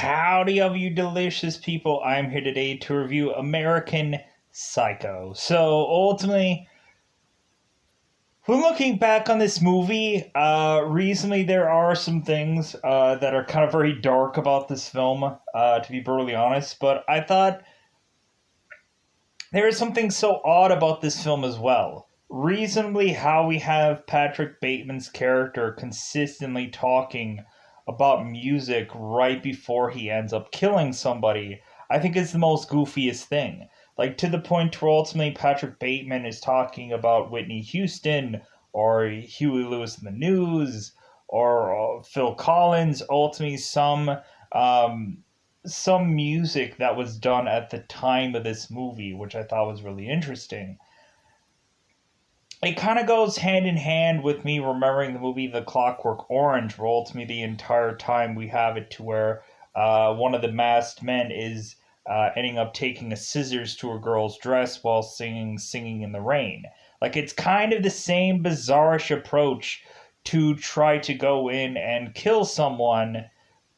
Howdy of you delicious people. I'm here today to review American Psycho. So ultimately, when looking back on this movie, recently there are some things that are kind of very dark about this film, to be brutally honest, but I thought there is something so odd about this film as well. Reasonably, how we have Patrick Bateman's character consistently talking about music right before he ends up killing somebody, I think is the most goofiest thing. Like, to the point where ultimately Patrick Bateman is talking about Whitney Houston or Huey Lewis in the News or Phil Collins, ultimately um, some music that was done at the time of this movie, which I thought was really interesting. It kind of goes hand in hand with me remembering the movie The Clockwork Orange, where ultimately the entire time we have it to where one of the masked men is ending up taking a scissors to a girl's dress while singing in the rain. Like, it's kind of the same bizarrish approach to try to go in and kill someone,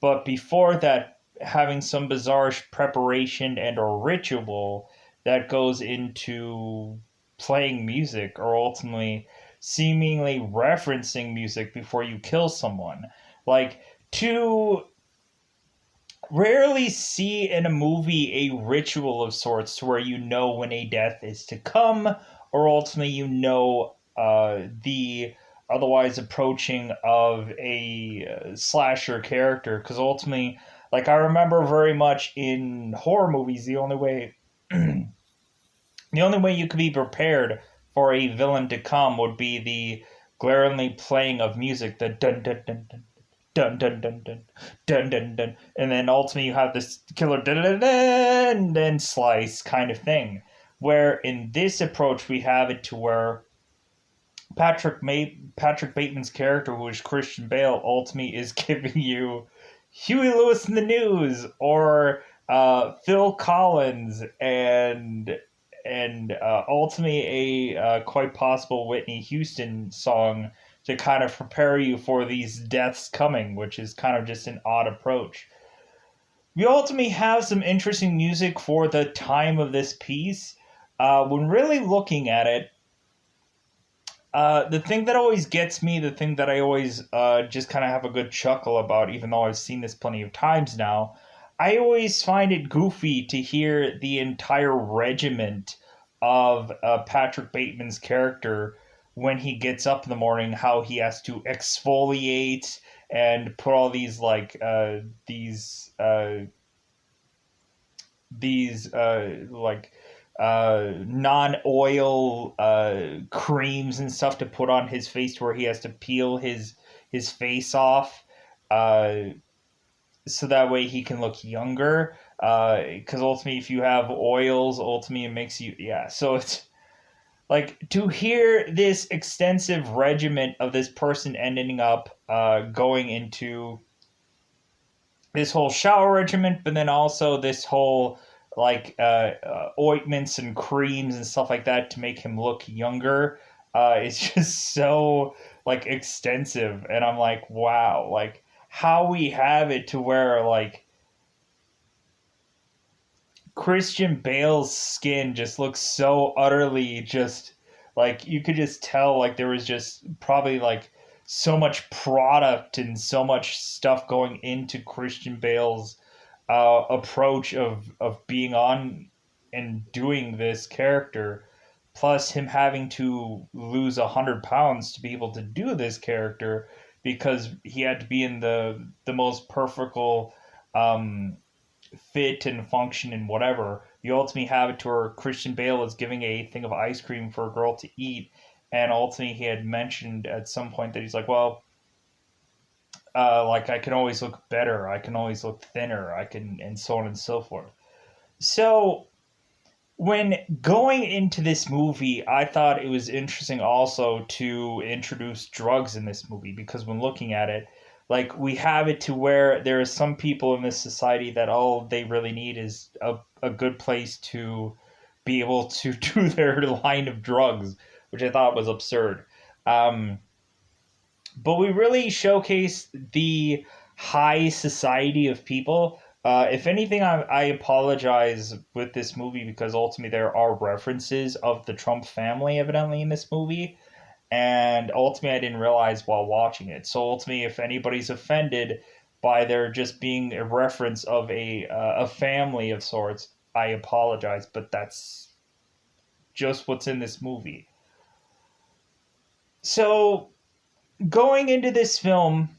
but before that, having some bizarre preparation and or ritual that goes into playing music or ultimately seemingly referencing music before you kill someone. Like, to rarely see in a movie a ritual of sorts to where you know when a death is to come, or ultimately you know the otherwise approaching of a slasher character. Because ultimately, like, I remember very much in horror movies, the only way you could be prepared for a villain to come would be the glaringly playing of music, the dun dun dun dun dun dun dun dun dun dun dun, and then ultimately you have this killer dun dun dun and then slice kind of thing. Where in this approach we have it to where Patrick Bateman's character, who is Christian Bale, ultimately is giving you Huey Lewis in the News or Phil Collins and ultimately a quite possible Whitney Houston song to kind of prepare you for these deaths coming, which is kind of just an odd approach. We ultimately have some interesting music for the time of this piece. When really looking at it, the thing that always gets me, the thing that I always just kind of have a good chuckle about, even though I've seen this plenty of times now, I always find it goofy to hear the entire regiment of Patrick Bateman's character when he gets up in the morning, how he has to exfoliate and put all these non-oil creams and stuff to put on his face, where he has to peel his face off, uh, so that way he can look younger. Because ultimately, if you have oils, ultimately it makes you, yeah. So it's like, to hear this extensive regiment of this person ending up going into this whole shower regimen, but then also this whole ointments and creams and stuff like that to make him look younger. It's just so like extensive, and I'm like, wow, like how we have it to where like Christian Bale's skin just looks so utterly just like you could just tell like there was just probably like so much product and so much stuff going into Christian Bale's approach of being on and doing this character, plus him having to lose 100 pounds to be able to do this character because he had to be in the most perfect um, fit and function and whatever. You ultimately have it to where Christian Bale is giving a thing of ice cream for a girl to eat, and ultimately he had mentioned at some point that he's like, well, like I can always look better, I can always look thinner, I can, and so on and so forth. So when going into this movie, I thought it was interesting also to introduce drugs in this movie because when looking at it, like we have it to where there are some people in this society that all they really need is a good place to be able to do their line of drugs, which I thought was absurd. Um, but we really showcase the high society of people If anything, I apologize with this movie because ultimately there are references of the Trump family evidently in this movie, and ultimately I didn't realize while watching it. So ultimately, if anybody's offended by there just being a reference of a family of sorts, I apologize, but that's just what's in this movie. So going into this film,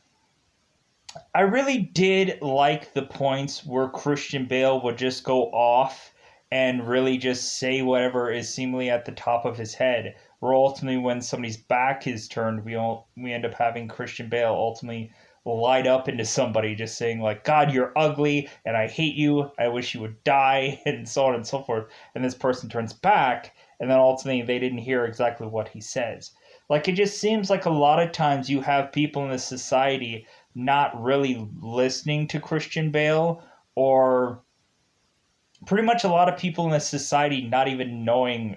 I really did like the points where Christian Bale would just go off and really just say whatever is seemingly at the top of his head. Where ultimately, when somebody's back is turned, we end up having Christian Bale ultimately light up into somebody, just saying like, "God, you're ugly, and I hate you. I wish you would die," and so on and so forth. And this person turns back, and then ultimately they didn't hear exactly what he says. Like it just seems like a lot of times you have people in this society not really listening to Christian Bale, or pretty much a lot of people in this society not even knowing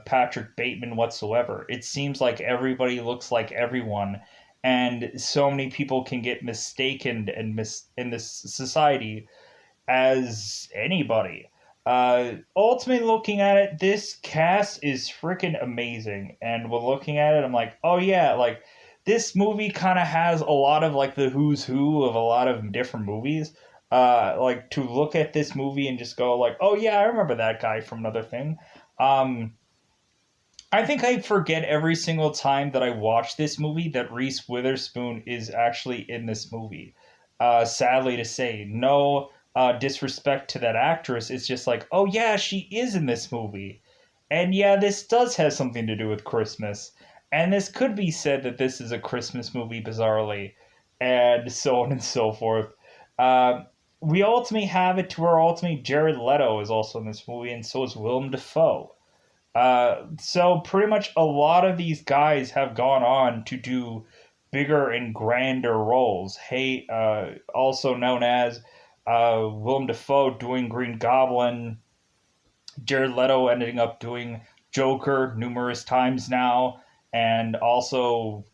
Patrick Bateman whatsoever. It seems like everybody looks like everyone, and so many people can get mistaken and in this society as anybody. Ultimately, looking at it, this cast is freaking amazing. And when looking at it, I'm like, oh yeah, like this movie kind of has a lot of like the who's who of a lot of different movies. Like to look at this movie and just go like, oh yeah, I remember that guy from another thing. Um, I think I forget every single time that I watch this movie that Reese Witherspoon is actually in this movie. Sadly to say, no disrespect to that actress. It's just like, oh yeah, she is in this movie. And yeah, this does have something to do with Christmas. And this could be said that this is a Christmas movie, bizarrely, and so on and so forth. Um, we ultimately have it to where ultimately Jared Leto is also in this movie, and so is Willem Dafoe. So pretty much a lot of these guys have gone on to do bigger and grander roles. Hey, also known as Willem Dafoe doing Green Goblin, Jared Leto ending up doing Joker numerous times now, and also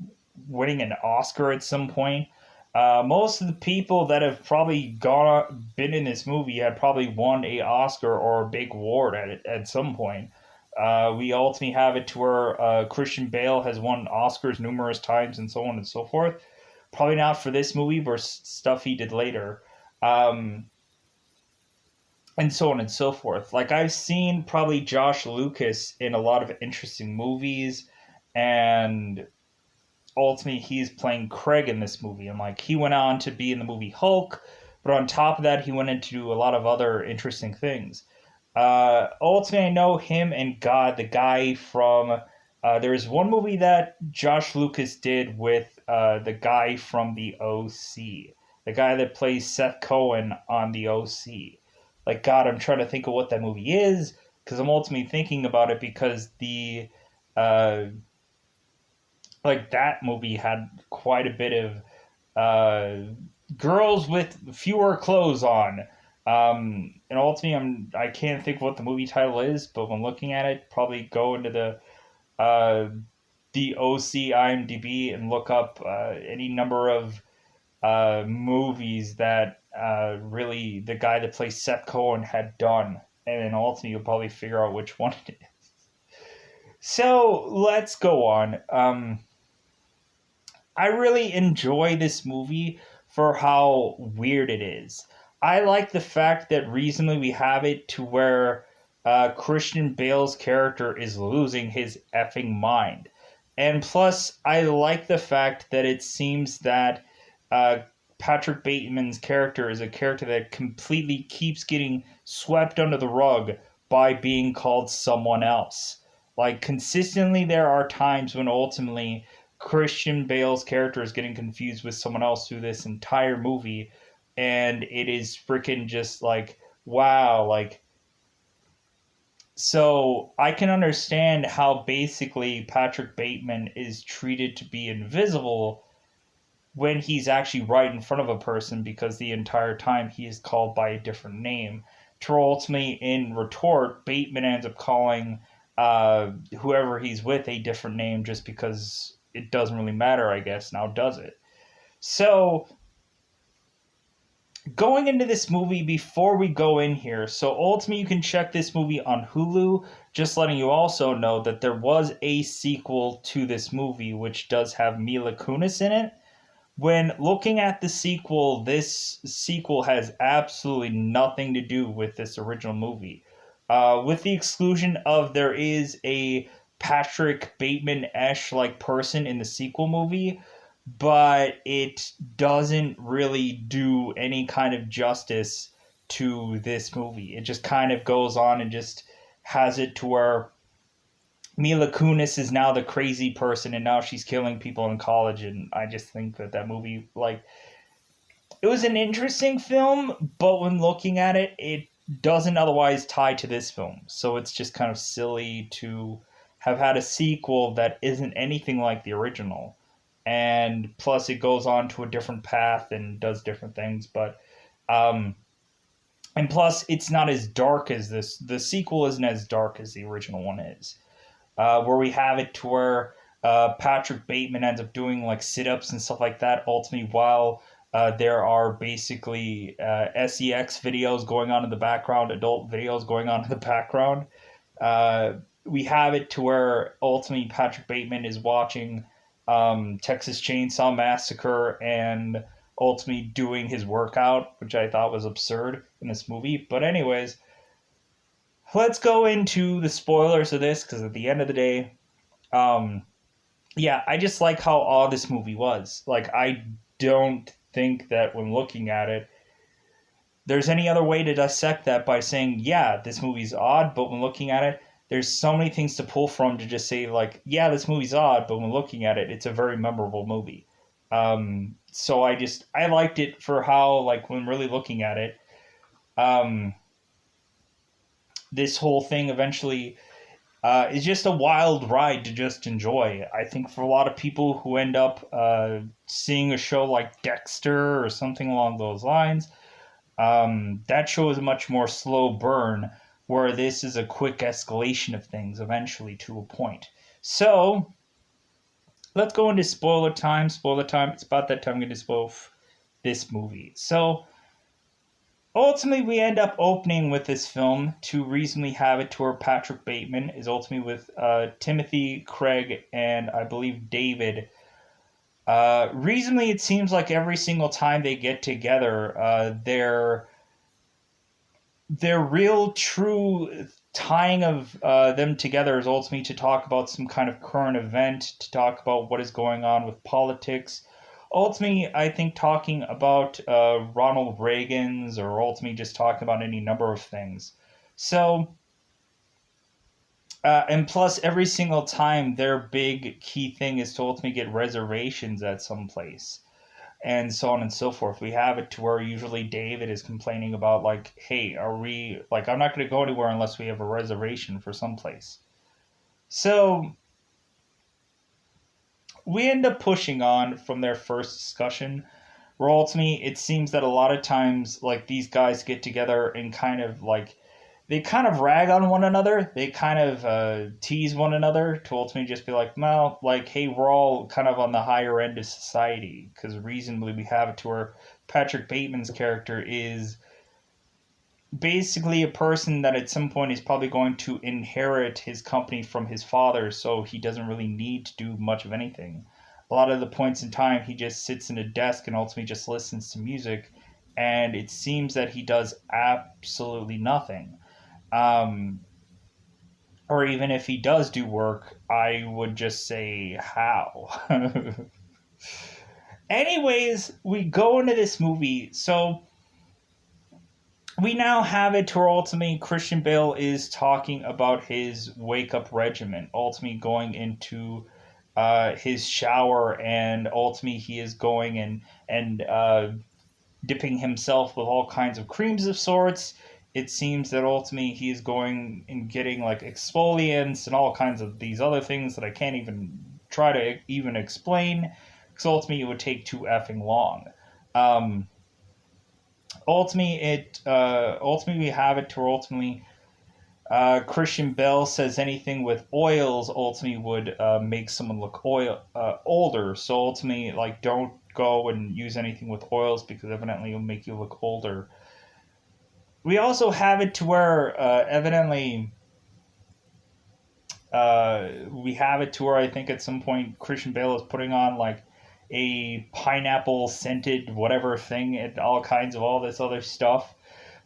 winning an Oscar at some point. Most of the people that have probably been in this movie had probably won a Oscar or a big award at some point. We ultimately have it to where Christian Bale has won Oscars numerous times and so on and so forth. Probably not for this movie, but stuff he did later. Um, and so on and so forth. Like I've seen probably Josh Lucas in a lot of interesting movies, and ultimately he's playing Craig in this movie. And like he went on to be in the movie Hulk, but on top of that, he went into a lot of other interesting things. Ultimately, I know him and God, the guy from. There's one movie that Josh Lucas did with the guy from the OC, the guy that plays Seth Cohen on the OC. Like God, I'm trying to think of what that movie is because I'm ultimately thinking about it because the uh, like that movie had quite a bit of girls with fewer clothes on. And ultimately, I can't think what the movie title is, but when looking at it, probably go into uh, the OC IMDb and look up any number of movies that really the guy that plays Seth Cohen had done, and then ultimately you'll probably figure out which one it is. So let's go on. I really enjoy this movie for how weird it is. I like the fact that recently we have it to where Christian Bale's character is losing his effing mind. And plus, I like the fact that it seems that uh, Patrick Bateman's character is a character that completely keeps getting swept under the rug by being called someone else. Like, consistently, there are times when ultimately Christian Bale's character is getting confused with someone else through this entire movie, and it is freaking just like wow, like so I can understand how basically Patrick Bateman is treated to be invisible when he's actually right in front of a person because the entire time he is called by a different name. To ultimately, in retort, Bateman ends up calling whoever he's with a different name just because it doesn't really matter, I guess, now does it? So going into this movie, before we go in here, so ultimately you can check this movie on Hulu. Just letting you also know that there was a sequel to this movie, which does have Mila Kunis in it. When looking at the sequel, this sequel has absolutely nothing to do with this original movie. With the exclusion of there is a Patrick Bateman-esque like person in the sequel movie, but it doesn't really do any kind of justice to this movie. It just kind of goes on and just has it to where Mila Kunis is now the crazy person, and now she's killing people in college. And I just think that that movie, like, it was an interesting film, but when looking at it, it doesn't otherwise tie to this film. So it's just kind of silly to have had a sequel that isn't anything like the original. And plus, it goes on to a different path and does different things. Um, and plus, it's not as dark as this. The sequel isn't as dark as the original one is. Where we have it to where Patrick Bateman ends up doing like sit ups and stuff like that. Ultimately, while there are basically sex videos going on in the background, adult videos going on in the background. Uh, we have it to where ultimately Patrick Bateman is watching Texas Chainsaw Massacre and ultimately doing his workout, which I thought was absurd in this movie. But anyways, let's go into the spoilers of this because at the end of the day, um, yeah, I just like how odd this movie was. Like, I don't think that when looking at it, there's any other way to dissect that by saying, yeah, this movie's odd, but when looking at it, there's so many things to pull from to just say, like, yeah, this movie's odd, but when looking at it, it's a very memorable movie. So I liked it for how, like, when really looking at it, um, this whole thing eventually is just a wild ride to just enjoy. I think for a lot of people who end up seeing a show like Dexter or something along those lines, that show is a much more slow burn, where this is a quick escalation of things eventually to a point. So let's go into spoiler time. Spoiler time. It's about that time I'm going to spoil this movie. So ultimately, we end up opening with this film to reasonably have it to where Patrick Bateman is ultimately with Timothy, Craig, and I believe David. Reasonably, it seems like every single time they get together, their real true tying of them together is ultimately to talk about some kind of current event, to talk about what is going on with politics. Ultimately, I think talking about Ronald Reagan's, or ultimately just talking about any number of things. So, and plus, every single time their big key thing is to ultimately get reservations at some place and so on and so forth. We have it to where usually David is complaining about, like, hey, are we, like, I'm not going to go anywhere unless we have a reservation for someplace. So we end up pushing on from their first discussion, where ultimately it seems that a lot of times, like, these guys get together and kind of like they kind of rag on one another. They kind of tease one another to ultimately just be like, well, like, hey, we're all kind of on the higher end of society. Because reasonably, we have it to where Patrick Bateman's character is basically a person that at some point is probably going to inherit his company from his father, so he doesn't really need to do much of anything. A lot of the points in time, he just sits in a desk and ultimately just listens to music, and it seems that he does absolutely nothing. Um, or even if he does do work, I would just say, how? Anyways, we go into this movie. So we now have it to where ultimately Christian Bale is talking about his wake up regimen, ultimately going into his shower, and ultimately he is going and dipping himself with all kinds of creams of sorts. It seems that ultimately he is going and getting like exfoliants and all kinds of these other things that I can't even try to even explain, because ultimately it would take too effing long. Um, ultimately we have it to where ultimately Christian Bell says anything with oils ultimately would make someone look older. So ultimately, like, don't go and use anything with oils because evidently it'll make you look older. We also have it to where evidently we have it to where I think at some point Christian Bale is putting on like a pineapple scented whatever thing and all kinds of all this other stuff.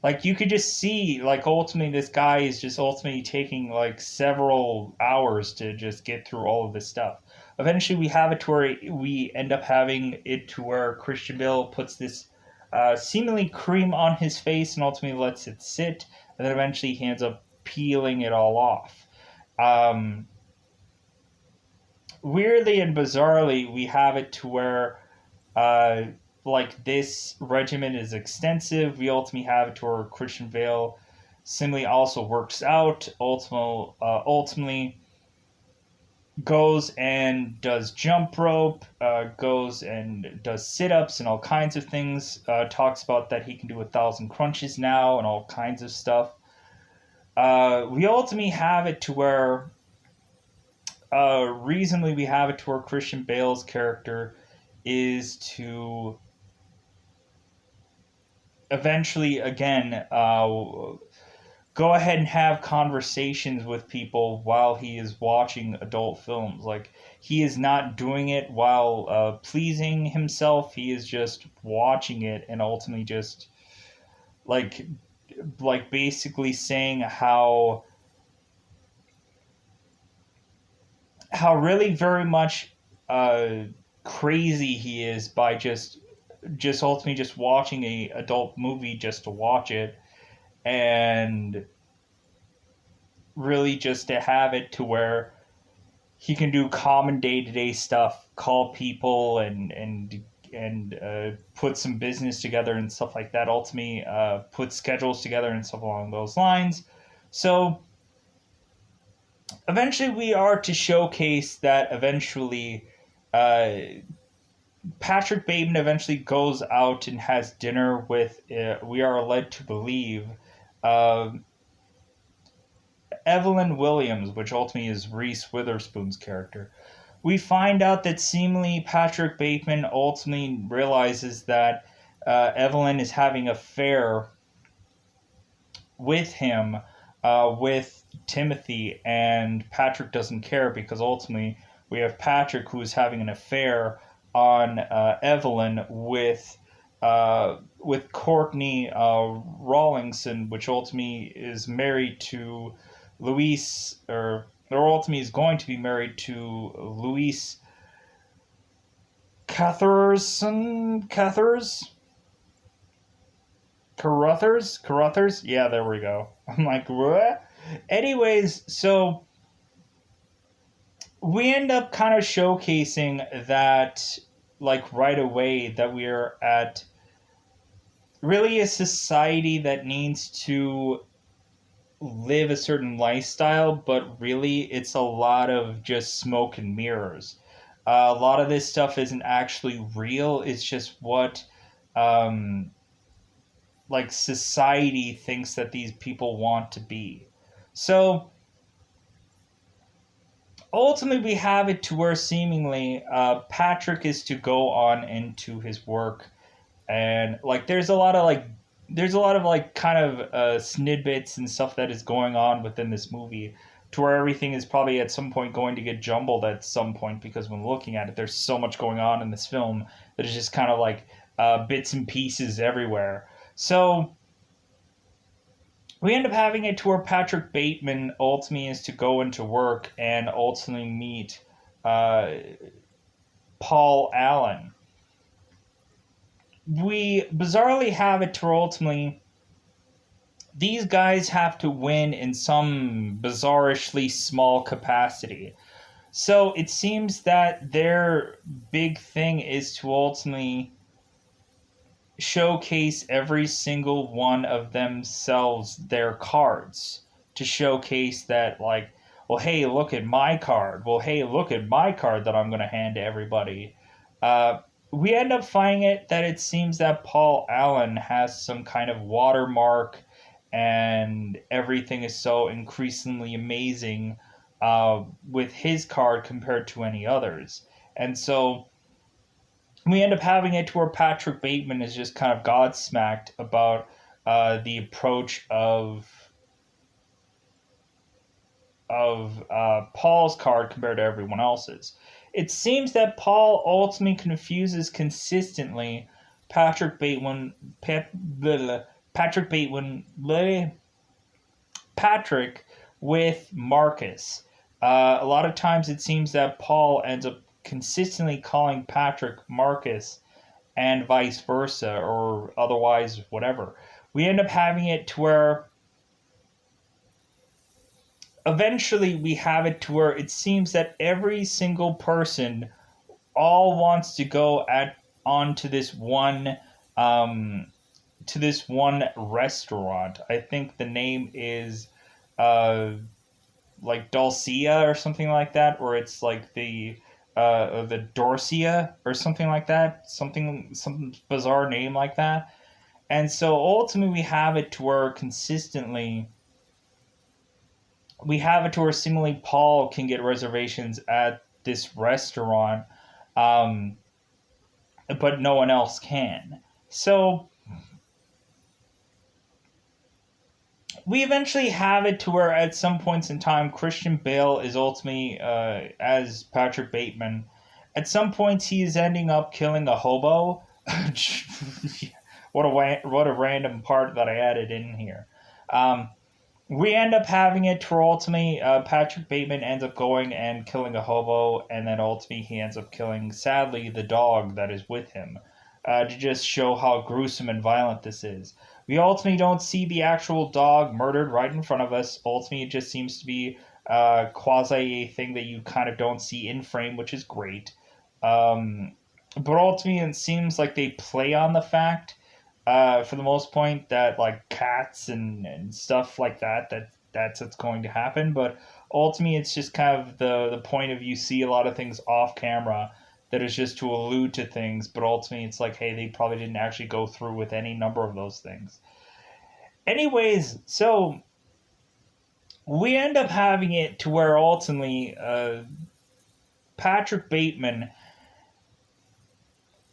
Like you could just see like ultimately this guy is just ultimately taking like several hours to just get through all of this stuff. Eventually we have it to where we end up having it to where Christian Bale puts this seemingly cream on his face and ultimately lets it sit, and then eventually he ends up peeling it all off. Um, Weirdly and bizarrely, we have it to where uh, like this regimen is extensive. We ultimately have it to where Christian Bale simply also works out. Ultimately goes and does jump rope, goes and does sit ups and all kinds of things. Talks about that he can do 1,000 crunches now and all kinds of stuff. We ultimately have it to where reasonably we have it to where Christian Bale's character is to eventually again go ahead and have conversations with people while he is watching adult films. Like he is not doing it while pleasing himself. He is just watching it and ultimately just like basically saying how really very much crazy he is by just ultimately just watching a adult movie just to watch it, and really just to have it to where he can do common day-to-day stuff, call people and put some business together and stuff like that. Ultimately put schedules together and stuff along those lines. So eventually we are to showcase that eventually uh, Patrick Bateman eventually goes out and has dinner with, we are led to believe, uh, Evelyn Williams, which ultimately is Reese Witherspoon's character. We find out that seemingly Patrick Bateman ultimately realizes that Evelyn is having an affair with him, with Timothy, and Patrick doesn't care because ultimately we have Patrick who is having an affair on Evelyn with Courtney Rawlingson, which ultimately is married to Luis, or ultimately is going to be married to Luis Carruthers. Yeah, there we go. I'm like, what? Anyways, so we end up kind of showcasing that, like, right away, that we are at really a society that needs to live a certain lifestyle, but really it's a lot of just smoke and mirrors. A lot of this stuff isn't actually real. It's just what um, like society thinks that these people want to be. So ultimately, we have it to where seemingly Patrick is to go on into his work, and like there's a lot of like kind of snidbits and stuff that is going on within this movie, to where everything is probably at some point going to get jumbled at some point because when looking at it, there's so much going on in this film that is just kind of like bits and pieces everywhere. So we end up having it to where Patrick Bateman ultimately is to go into work and ultimately meet uh, Paul Allen. We bizarrely have it to where ultimately these guys have to win in some bizarrishly small capacity. So it seems that their big thing is to ultimately showcase every single one of themselves their cards, to showcase that, like, well, hey, look at my card, well, hey, look at my card that I'm going to hand to everybody. We end up finding it that it seems that Paul Allen has some kind of watermark, and everything is so increasingly amazing with his card compared to any others. And so we end up having it to where Patrick Bateman is just kind of godsmacked about the approach of Paul's card compared to everyone else's. It seems that Paul ultimately confuses consistently Patrick Bateman, Patrick Bateman, Patrick with Marcus. A lot of times it seems that Paul ends up consistently calling Patrick Marcus and vice versa, or otherwise, whatever. We end up having it to where eventually we have it to where it seems that every single person all wants to go at onto this one to this one restaurant. I think the name is uh like Dulcia or something like that, or it's like the Dorcia or something like that, some bizarre name like that. And so ultimately we have it to where seemingly Paul can get reservations at this restaurant, um, but no one else can. So we eventually have it to where at some points in time Christian Bale is ultimately as Patrick Bateman. At some points he is ending up killing a hobo. What a random part that I added in here. Um, we end up having it to where ultimately Patrick Bateman ends up going and killing a hobo, and then ultimately he ends up killing, sadly, the dog that is with him, to just show how gruesome and violent this is. We ultimately don't see the actual dog murdered right in front of us. Ultimately, it just seems to be quasi a thing that you kind of don't see in frame, which is great. Um, but ultimately, it seems like they play on the fact for the most point that like cats and stuff like that's what's going to happen. But ultimately it's just kind of the point of you see a lot of things off camera that is just to allude to things, but ultimately it's like, hey, they probably didn't actually go through with any number of those things. Anyways, so we end up having it to where ultimately Patrick Bateman,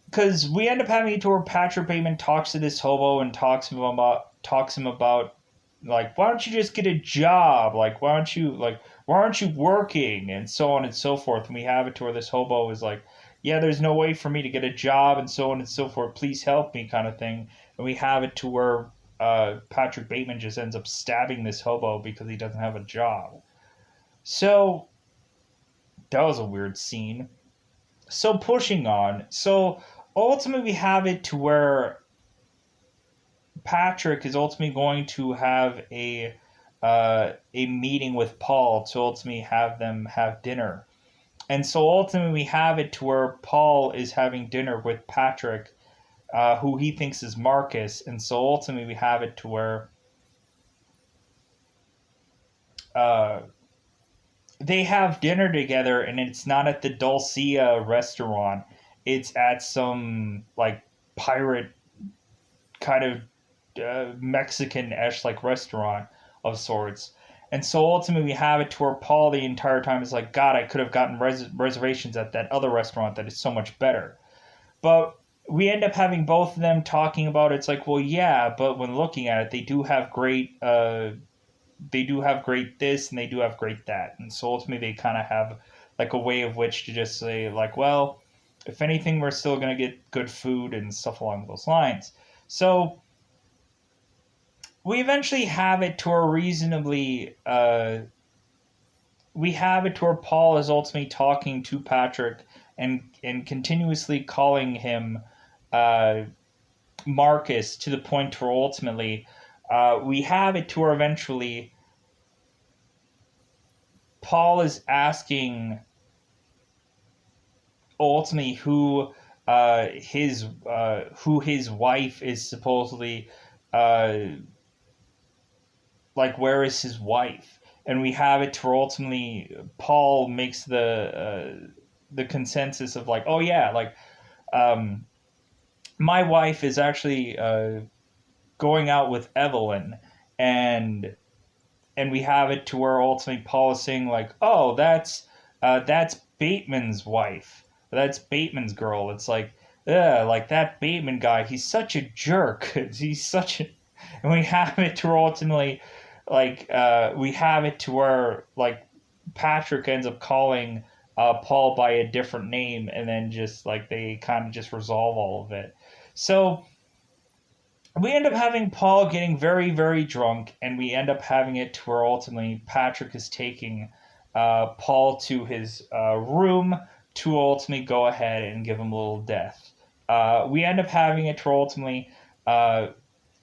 because we end up having it to where Patrick Bateman talks to this hobo and talks him about like, why don't you just get a job, like why aren't you working, and so on and so forth. And we have it to where this hobo is like, yeah, there's no way for me to get a job, and so on and so forth, please help me, kind of thing. And we have it to where Patrick Bateman just ends up stabbing this hobo because he doesn't have a job. So that was a weird scene. So pushing on, so ultimately we have it to where Patrick is ultimately going to have a meeting with Paul to ultimately have them have dinner. And so ultimately we have it to where Paul is having dinner with Patrick, who he thinks is Marcus. And so ultimately we have it to where uh, they have dinner together, and it's not at the Dulcia restaurant. It's at some like pirate kind of Mexican-ish like restaurant of sorts. And so ultimately, we have it to where Paul the entire time is like, God, I could have gotten reservations at that other restaurant that is so much better. But we end up having both of them talking about it. It's like, well, yeah, but when looking at it, they do have great this and they do have great that. And so ultimately, they kind of have like a way of which to just say like, well, if anything, we're still gonna get good food and stuff along those lines. So we eventually have it to a reasonably we have it to where Paul is ultimately talking to Patrick and continuously calling him uh, Marcus, to the point where ultimately we have it to where eventually Paul is asking ultimately who his wife is supposedly uh, like, where is his wife? And we have it to where ultimately Paul makes the consensus of like, oh yeah, like um, my wife is actually going out with Evelyn, and we have it to where ultimately Paul is saying like, oh, that's Bateman's wife, that's Bateman's girl. It's like, yeah, like that Bateman guy, he's such a jerk. He's such a, and we have it to where ultimately, we have it to where like Patrick ends up calling Paul by a different name, and then just like they kind of just resolve all of it. So we end up having Paul getting very, very drunk, and we end up having it to where ultimately Patrick is taking Paul to his room to ultimately go ahead and give him a little death. We end up having it to where ultimately uh,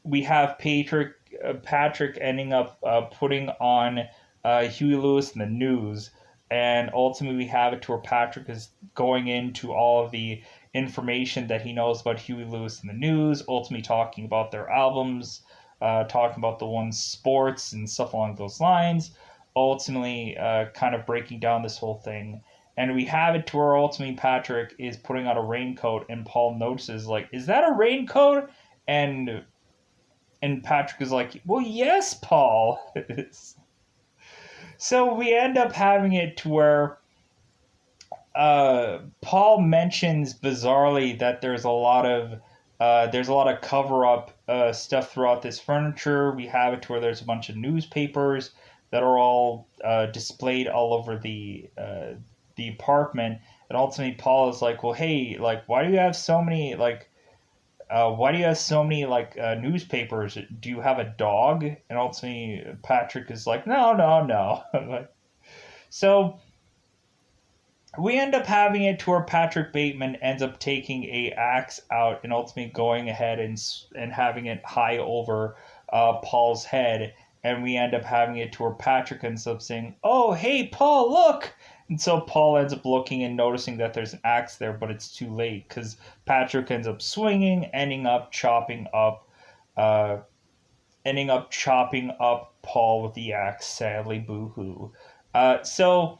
we have Patrick ending up putting on Huey Lewis in the news, and ultimately we have it to where Patrick is going into all of the information that he knows about Huey Lewis in the news, ultimately talking about their albums, talking about the one's sports and stuff along those lines, ultimately kind of breaking down this whole thing. And we have it to where ultimately Patrick is putting on a raincoat, and Paul notices, like, is that a raincoat? And Patrick is like, well, yes, Paul. So we end up having it to where Paul mentions bizarrely that there's a lot of cover up stuff throughout this furniture. We have it to where there's a bunch of newspapers that are all displayed all over the apartment. And ultimately, Paul is like, "Well, hey, like, why do you have so many newspapers? Do you have a dog?" And ultimately, Patrick is like, "No, no, no." So we end up having it to where Patrick Bateman ends up taking a axe out and ultimately going ahead and having it high over Paul's head, and we end up having it to where Patrick ends up saying, "Oh, hey, Paul, look!" And so Paul ends up looking and noticing that there's an axe there, but it's too late because Patrick ends up swinging, uh, ending up chopping up Paul with the axe. Sadly, boo hoo. So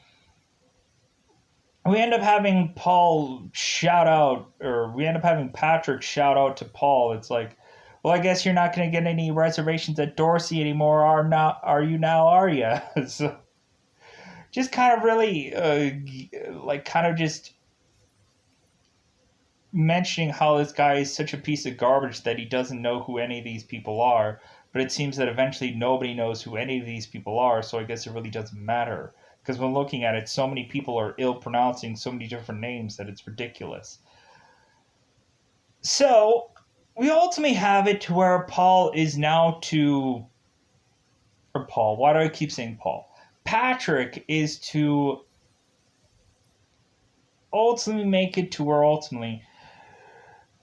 we end up having Paul shout out, or we end up having Patrick shout out to Paul. It's like, well, I guess you're not going to get any reservations at Dorsey anymore, are you now? Are you? So just kind of really, kind of just mentioning how this guy is such a piece of garbage that he doesn't know who any of these people are. But it seems that eventually nobody knows who any of these people are, so I guess it really doesn't matter. Because when looking at it, so many people are ill pronouncing so many different names that it's ridiculous. So we ultimately have it to where Paul is now to. Or Paul, why do I keep saying Paul? Patrick is to ultimately make it to where ultimately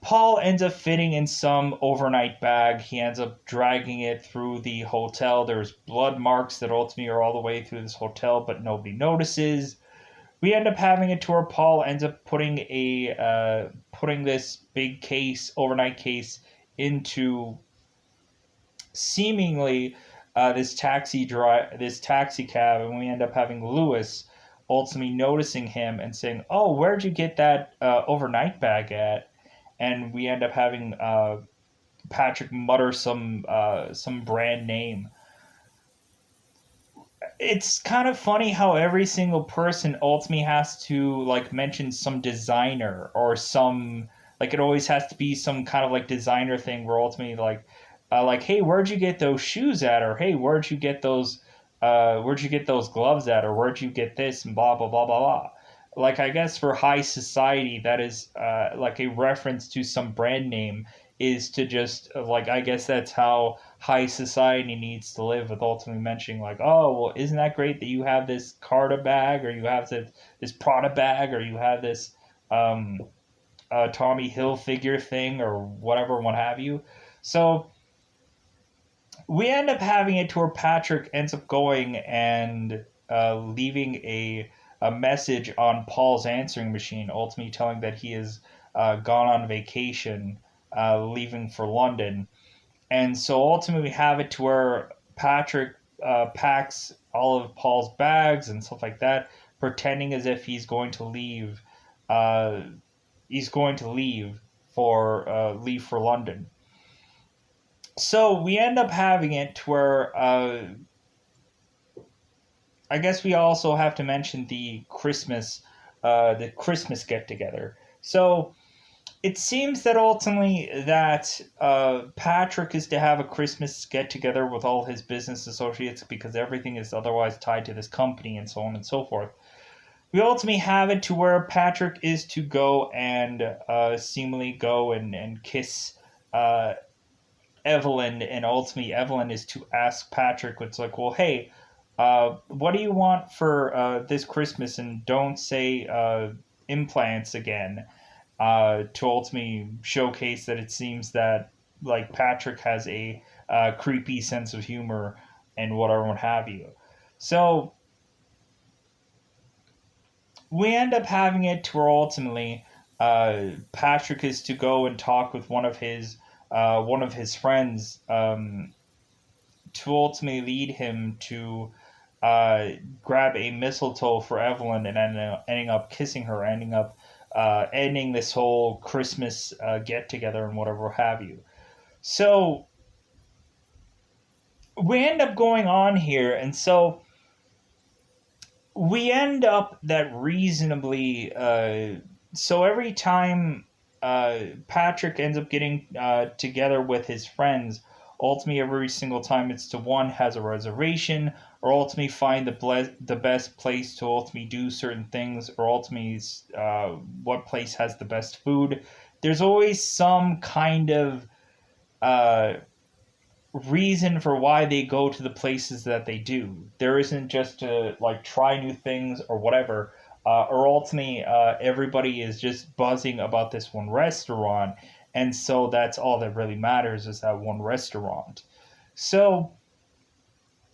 Paul ends up fitting in some overnight bag. He ends up dragging it through the hotel. There's blood marks that ultimately are all the way through this hotel, but nobody notices. We end up having it to where Paul ends up putting this big case, overnight case, into seemingly this taxi cab, and we end up having Lewis ultimately noticing him and saying, "Oh, where'd you get that overnight bag at?" And we end up having Patrick mutter some brand name. It's kind of funny how every single person ultimately has to like mention some designer or some, like, it always has to be some kind of like designer thing where ultimately like, hey, where'd you get those shoes at, or hey, where'd you get those gloves at, or where'd you get this, and blah blah blah blah blah. Like, I guess for high society, that is like a reference to some brand name, is to just like, I guess that's how high society needs to live, with ultimately mentioning like, oh, well, isn't that great that you have this Carta bag, or you have this Prada bag, or you have this um, Tommy Hilfiger thing, or whatever, what have you. So we end up having it to where Patrick ends up going and leaving a message on Paul's answering machine, ultimately telling that he has gone on vacation, leaving for London. And so ultimately, we have it to where Patrick packs all of Paul's bags and stuff like that, pretending as if he's going to leave. Uh, he's going to leave for London. So we end up having it to where I guess we also have to mention the Christmas get together. So it seems that ultimately that Patrick is to have a Christmas get together with all his business associates because everything is otherwise tied to this company and so on and so forth. We ultimately have it to where Patrick is to go and seemingly go and kiss uh, Evelyn, and ultimately Evelyn is to ask Patrick, it's like, well, hey, what do you want for this Christmas? And don't say implants again, to ultimately showcase that it seems that like Patrick has a creepy sense of humor and whatever, what have you. So we end up having it to where ultimately Patrick is to go and talk with one of his friends, to ultimately lead him to grab a mistletoe for Evelyn and ending up kissing her, ending up ending this whole Christmas get together and whatever have you. So we end up going on here, and so we end up that reasonably. So every time Patrick ends up getting together with his friends, ultimately every single time it's to one has a reservation, or ultimately find the best place to ultimately do certain things, or ultimately what place has the best food. There's always some kind of uh, reason for why they go to the places that they do. There isn't just to like try new things or whatever. Or ultimately, everybody is just buzzing about this one restaurant, and so that's all that really matters is that one restaurant. So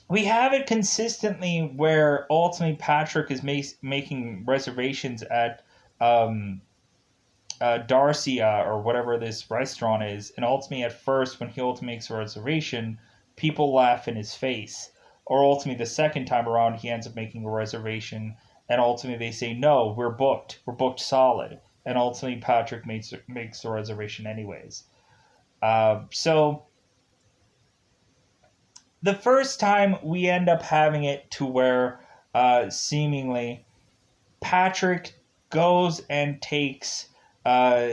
we have it consistently where ultimately Patrick is making reservations at um, Darcia or whatever this restaurant is, and ultimately at first when he ultimately makes a reservation, people laugh in his face. Or ultimately the second time around he ends up making a reservation, and ultimately they say no, we're booked solid, and ultimately Patrick makes the reservation anyways. So the first time we end up having it to where seemingly Patrick goes and takes uh,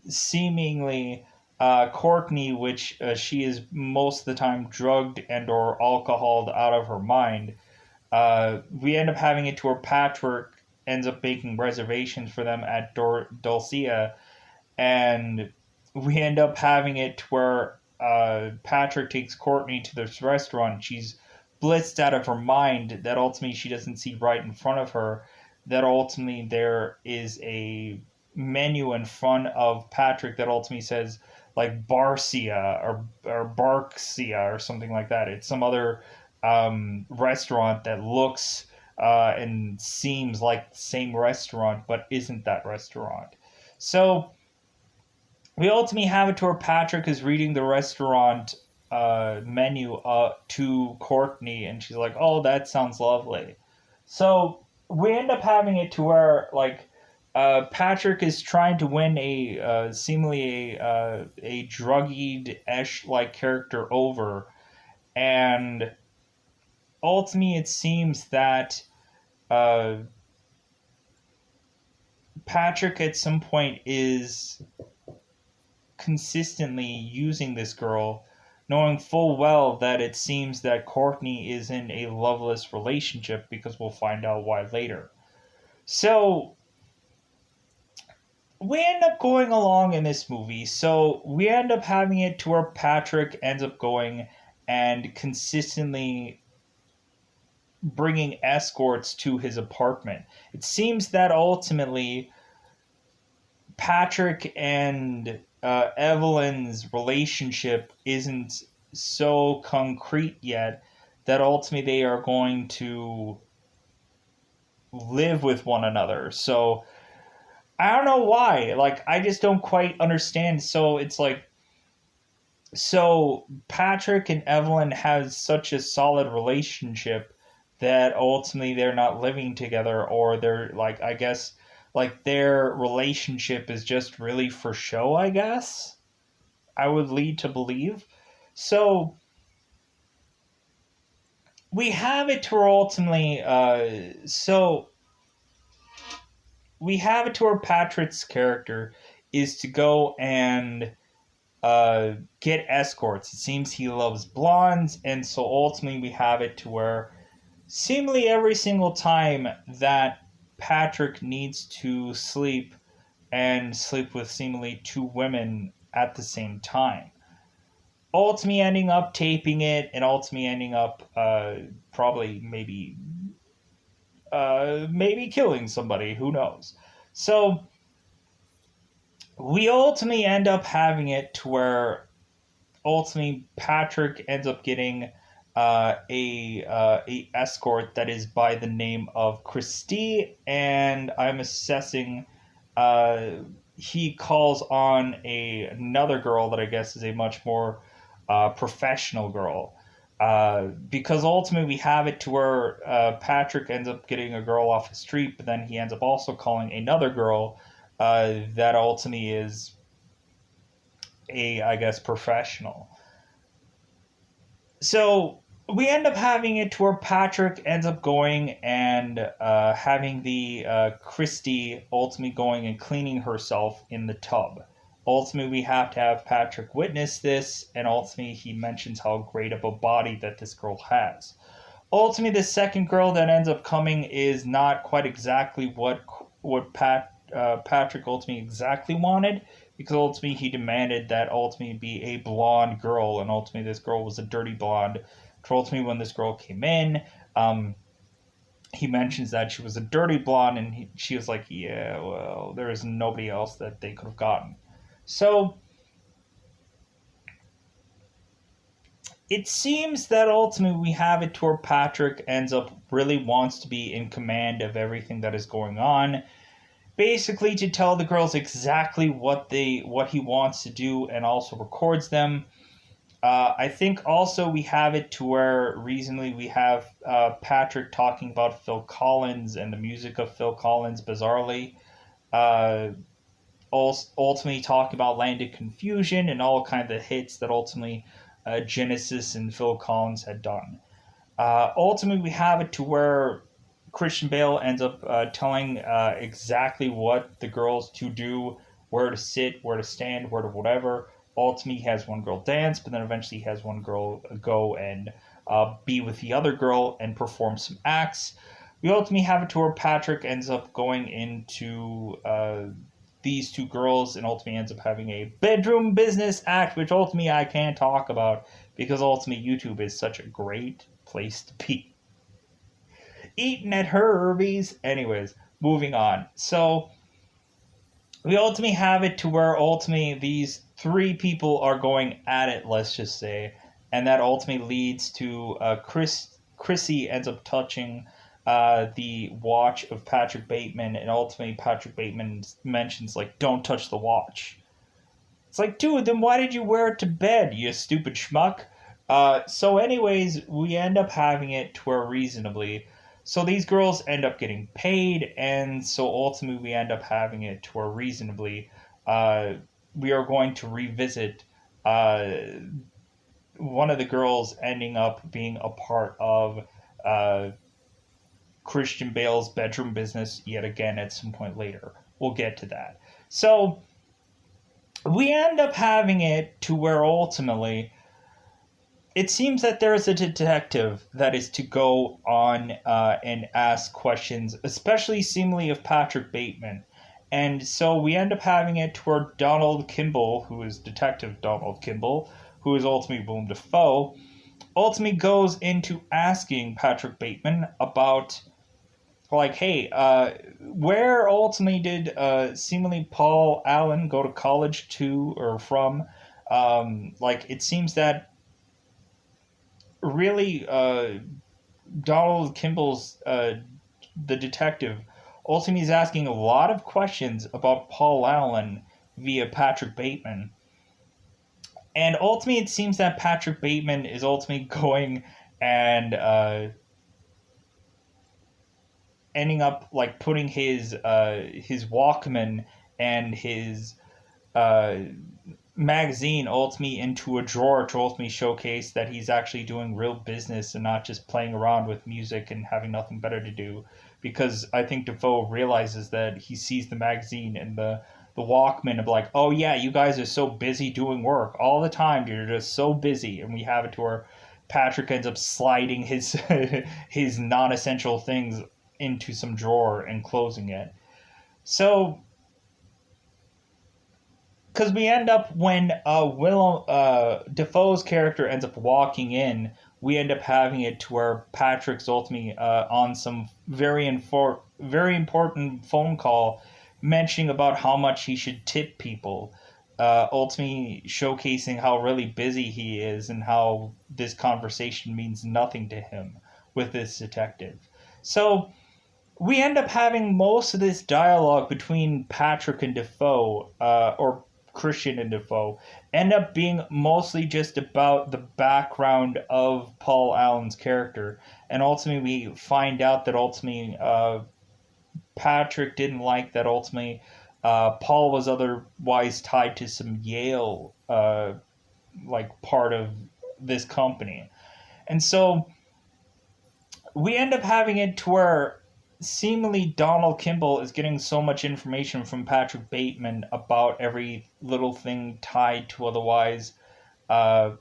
seemingly Courtney, which she is most of the time drugged and or alcoholed out of her mind. We end up having it to where Patrick ends up making reservations for them at Dulcia, and we end up having it to where Patrick takes Courtney to this restaurant. She's blitzed out of her mind that ultimately she doesn't see right in front of her. That ultimately there is a menu in front of Patrick that ultimately says like Barcia or Barcia or something like that. It's some other restaurant that looks and seems like the same restaurant but isn't that restaurant. So we ultimately have it to where Patrick is reading the restaurant menu to Courtney, and she's like, "Oh, that sounds lovely." So we end up having it to where like Patrick is trying to win a seemingly a druggied esh like character over, and ultimately it seems that uh, Patrick at some point is consistently using this girl, knowing full well that it seems that Courtney is in a loveless relationship because we'll find out why later. So we end up going along in this movie. So we end up having it to where Patrick ends up going and consistently bringing escorts to his apartment. It seems that ultimately Patrick and Evelyn's relationship isn't so concrete yet that ultimately they are going to live with one another. So I don't know why. Like I just don't quite understand. So it's like so Patrick and Evelyn have such a solid relationship that ultimately they're not living together, or they're like I guess like their relationship is just really for show, I guess. I would lead to believe. So we have it to where ultimately so we have it to where Patrick's character is to go and get escorts. It seems he loves blondes, and so ultimately we have it to where seemingly every single time that Patrick needs to sleep and sleep with seemingly two women at the same time. Ultimately ending up taping it and ultimately ending up probably maybe killing somebody, who knows. So we ultimately end up having it to where ultimately Patrick ends up getting a escort that is by the name of Christie, and I'm assessing uh, he calls on another girl that I guess is a much more professional girl. Because ultimately we have it to where Patrick ends up getting a girl off the street, but then he ends up also calling another girl that ultimately is a, I guess, professional. So we end up having it to where Patrick ends up going and having the Christie ultimately going and cleaning herself in the tub. Ultimately, we have to have Patrick witness this, and ultimately, he mentions how great of a body that this girl has. Ultimately, the second girl that ends up coming is not quite exactly what Patrick ultimately exactly wanted, because ultimately he demanded that ultimately be a blonde girl, and ultimately this girl was a dirty blonde. Ultimately, when this girl came in, um, he mentions that she was a dirty blonde, and she was like, "Yeah, well, there is nobody else that they could have gotten." So it seems that ultimately we have it to where Patrick ends up really wants to be in command of everything that is going on, basically to tell the girls exactly what he wants to do, and also records them. I think also we have it to where recently we have Patrick talking about Phil Collins and the music of Phil Collins bizarrely. Uh, Ultimately talking about Landed Confusion and all kinds of hits that ultimately Genesis and Phil Collins had done. Ultimately, we have it to where Christian Bale ends up telling exactly what the girls to do, where to sit, where to stand, where to whatever. Ultimately, he has one girl dance, but then eventually he has one girl go and be with the other girl and perform some acts. We ultimately have it to where Patrick ends up going into these two girls and ultimately ends up having a bedroom business act, which ultimately I can't talk about because ultimately YouTube is such a great place to be. Eating at Herbie's. Anyways, moving on. So we ultimately have it to where ultimately these three people are going at it, let's just say, and that ultimately leads to Chrissy ends up touching the watch of Patrick Bateman, and ultimately Patrick Bateman mentions like, "Don't touch the watch." It's like, dude, then why did you wear it to bed, you stupid schmuck? So, anyways, we end up having it to where reasonably. So these girls end up getting paid, and so ultimately we end up having it to where reasonably uh, we are going to revisit uh, one of the girls ending up being a part of uh, Christian Bale's bedroom business yet again at some point later. We'll get to that. So we end up having it to where ultimately it seems that there is a detective that is to go on and ask questions, especially seemingly of Patrick Bateman. And so we end up having it toward Donald Kimball, who is Detective Donald Kimball, who is ultimately Willem Dafoe, ultimately goes into asking Patrick Bateman about, like, hey, where ultimately did seemingly Paul Allen go to college to or from? Like, it seems that really Donald Kimball's the detective ultimately is asking a lot of questions about Paul Allen via Patrick Bateman. And ultimately, it seems that Patrick Bateman is ultimately going and ending up like putting his Walkman and his uh, magazine ultimately into a drawer to ultimately showcase that he's actually doing real business and not just playing around with music and having nothing better to do. Because I think Defoe realizes that he sees the magazine and the the Walkman of like, oh yeah, you guys are so busy doing work all the time. You're just so busy, and we have it to where Patrick ends up sliding his his non-essential things into some drawer and closing it. So, because we end up when Willem Defoe's character ends up walking in, we end up having it to where Patrick's ultimately on some very important phone call, mentioning about how much he should tip people, ultimately showcasing how really busy he is and how this conversation means nothing to him with this detective. So we end up having most of this dialogue between Patrick and Defoe, or Christian and Defoe, end up being mostly just about the background of Paul Allen's character. And ultimately, we find out that ultimately Patrick didn't like that ultimately Paul was otherwise tied to some Yale, like part of this company. And so we end up having it to where seemingly Donald Kimball is getting so much information from Patrick Bateman about every little thing tied to otherwise uh,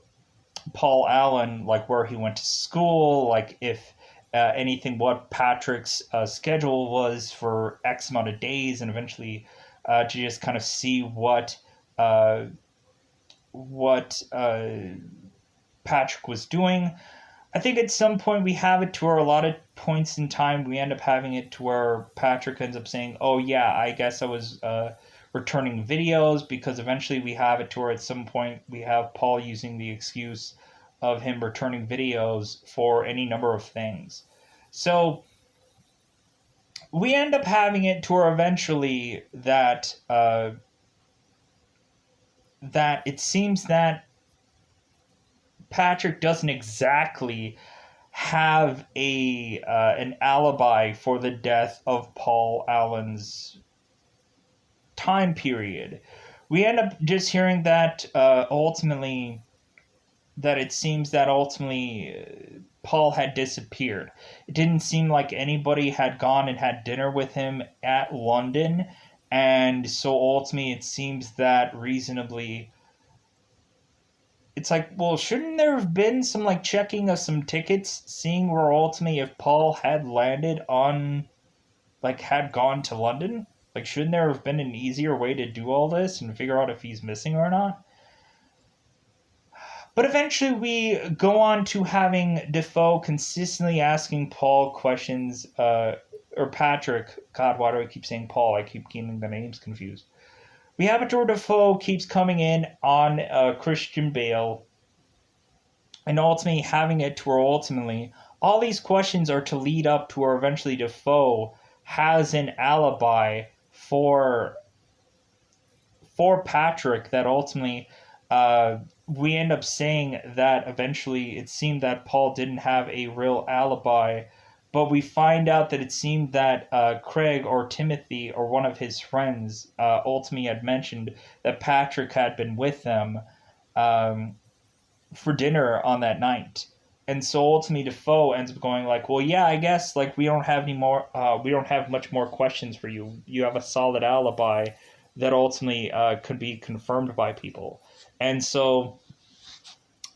Paul Allen, like where he went to school, like if anything, what Patrick's schedule was for X amount of days, and eventually to just kind of see uh, what Patrick was doing. I think at some point we have it to where a lot of points in time we end up having it to where Patrick ends up saying, "Oh yeah, I guess I was returning videos," because eventually we have it to where at some point we have Paul using the excuse of him returning videos for any number of things. So we end up having it to where eventually that it seems that Patrick doesn't exactly have a an alibi for the death of Paul Allen's time period. We end up just hearing that ultimately that it seems that ultimately Paul had disappeared. It didn't seem like anybody had gone and had dinner with him at London, and so ultimately it seems that reasonably it's like, well, shouldn't there have been some like checking of some tickets, seeing where ultimately if Paul had landed on, like, had gone to London? Like, shouldn't there have been an easier way to do all this and figure out if he's missing or not? But eventually we go on to having Defoe consistently asking Paul questions, or Patrick. God, why do I keep saying Paul? I keep getting the names confused. We have it where Defoe keeps coming in on Christian Bale, and ultimately having it to where ultimately all these questions are to lead up to where eventually Defoe has an alibi for Patrick that ultimately we end up saying that eventually it seemed that Paul didn't have a real alibi, but we find out that it seemed that Craig or Timothy or one of his friends ultimately had mentioned that Patrick had been with them um, for dinner on that night. And so ultimately Defoe ends up going like, well, yeah, I guess like we don't have much more questions for you. You have a solid alibi that ultimately could be confirmed by people. And so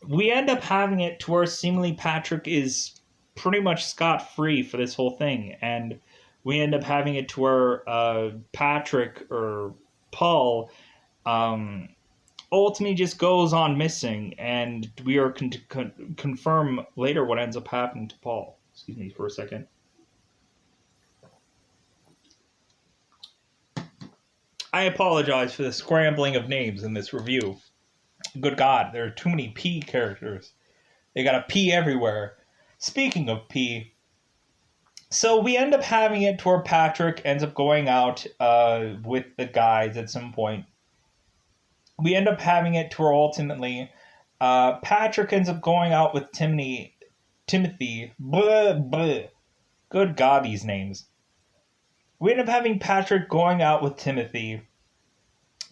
we end up having it to where seemingly Patrick is pretty much scot free for this whole thing, and we end up having it to where Patrick or Paul um, ultimately just goes on missing, and we are confirm later what ends up happening to Paul. Excuse me for a second. I apologize for the scrambling of names in this review. Good God, there are too many P characters. They got a P everywhere. Speaking of P, so we end up having it to where Patrick ends up going out with the guys at some point. We end up having it to where ultimately Patrick ends up going out with Timothy. Blah, blah. Good God, these names. We end up having Patrick going out with Timothy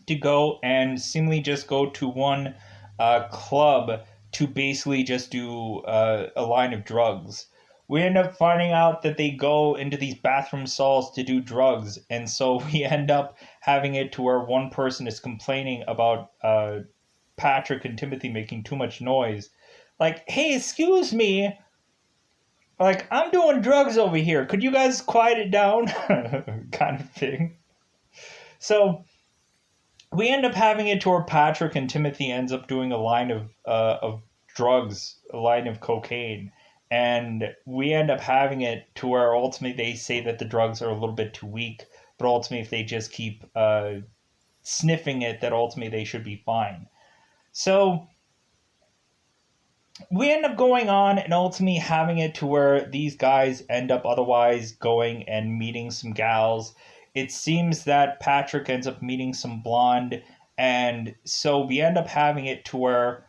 to go and seemingly just go to one club to basically just do a line of drugs. we end up finding out that they go into these bathroom stalls to do drugs, and so we end up having it to where one person is complaining about Patrick and Timothy making too much noise. Like, hey, excuse me, like I'm doing drugs over here. Could you guys quiet it down? Kind of thing. So we end up having it to where Patrick and Timothy ends up doing a line of drugs, a line of cocaine, and we end up having it to where ultimately they say that the drugs are a little bit too weak, but ultimately if they just keep sniffing it, that ultimately they should be fine. So we end up going on and ultimately having it to where these guys end up otherwise going and meeting some gals. It seems that Patrick ends up meeting some blonde, and so we end up having it to where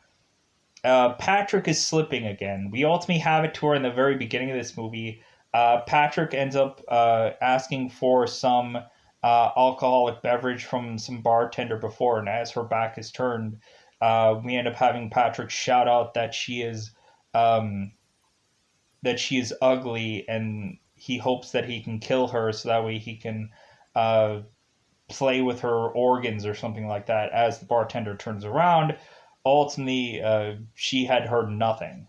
Patrick is slipping again. We ultimately have it to where in the very beginning of this movie, Patrick ends up asking for some alcoholic beverage from some bartender before, and as her back is turned, we end up having Patrick shout out um, that she is ugly, and he hopes that he can kill her so that way he can uh, play with her organs or something like that. As the bartender turns around, ultimately she had heard nothing.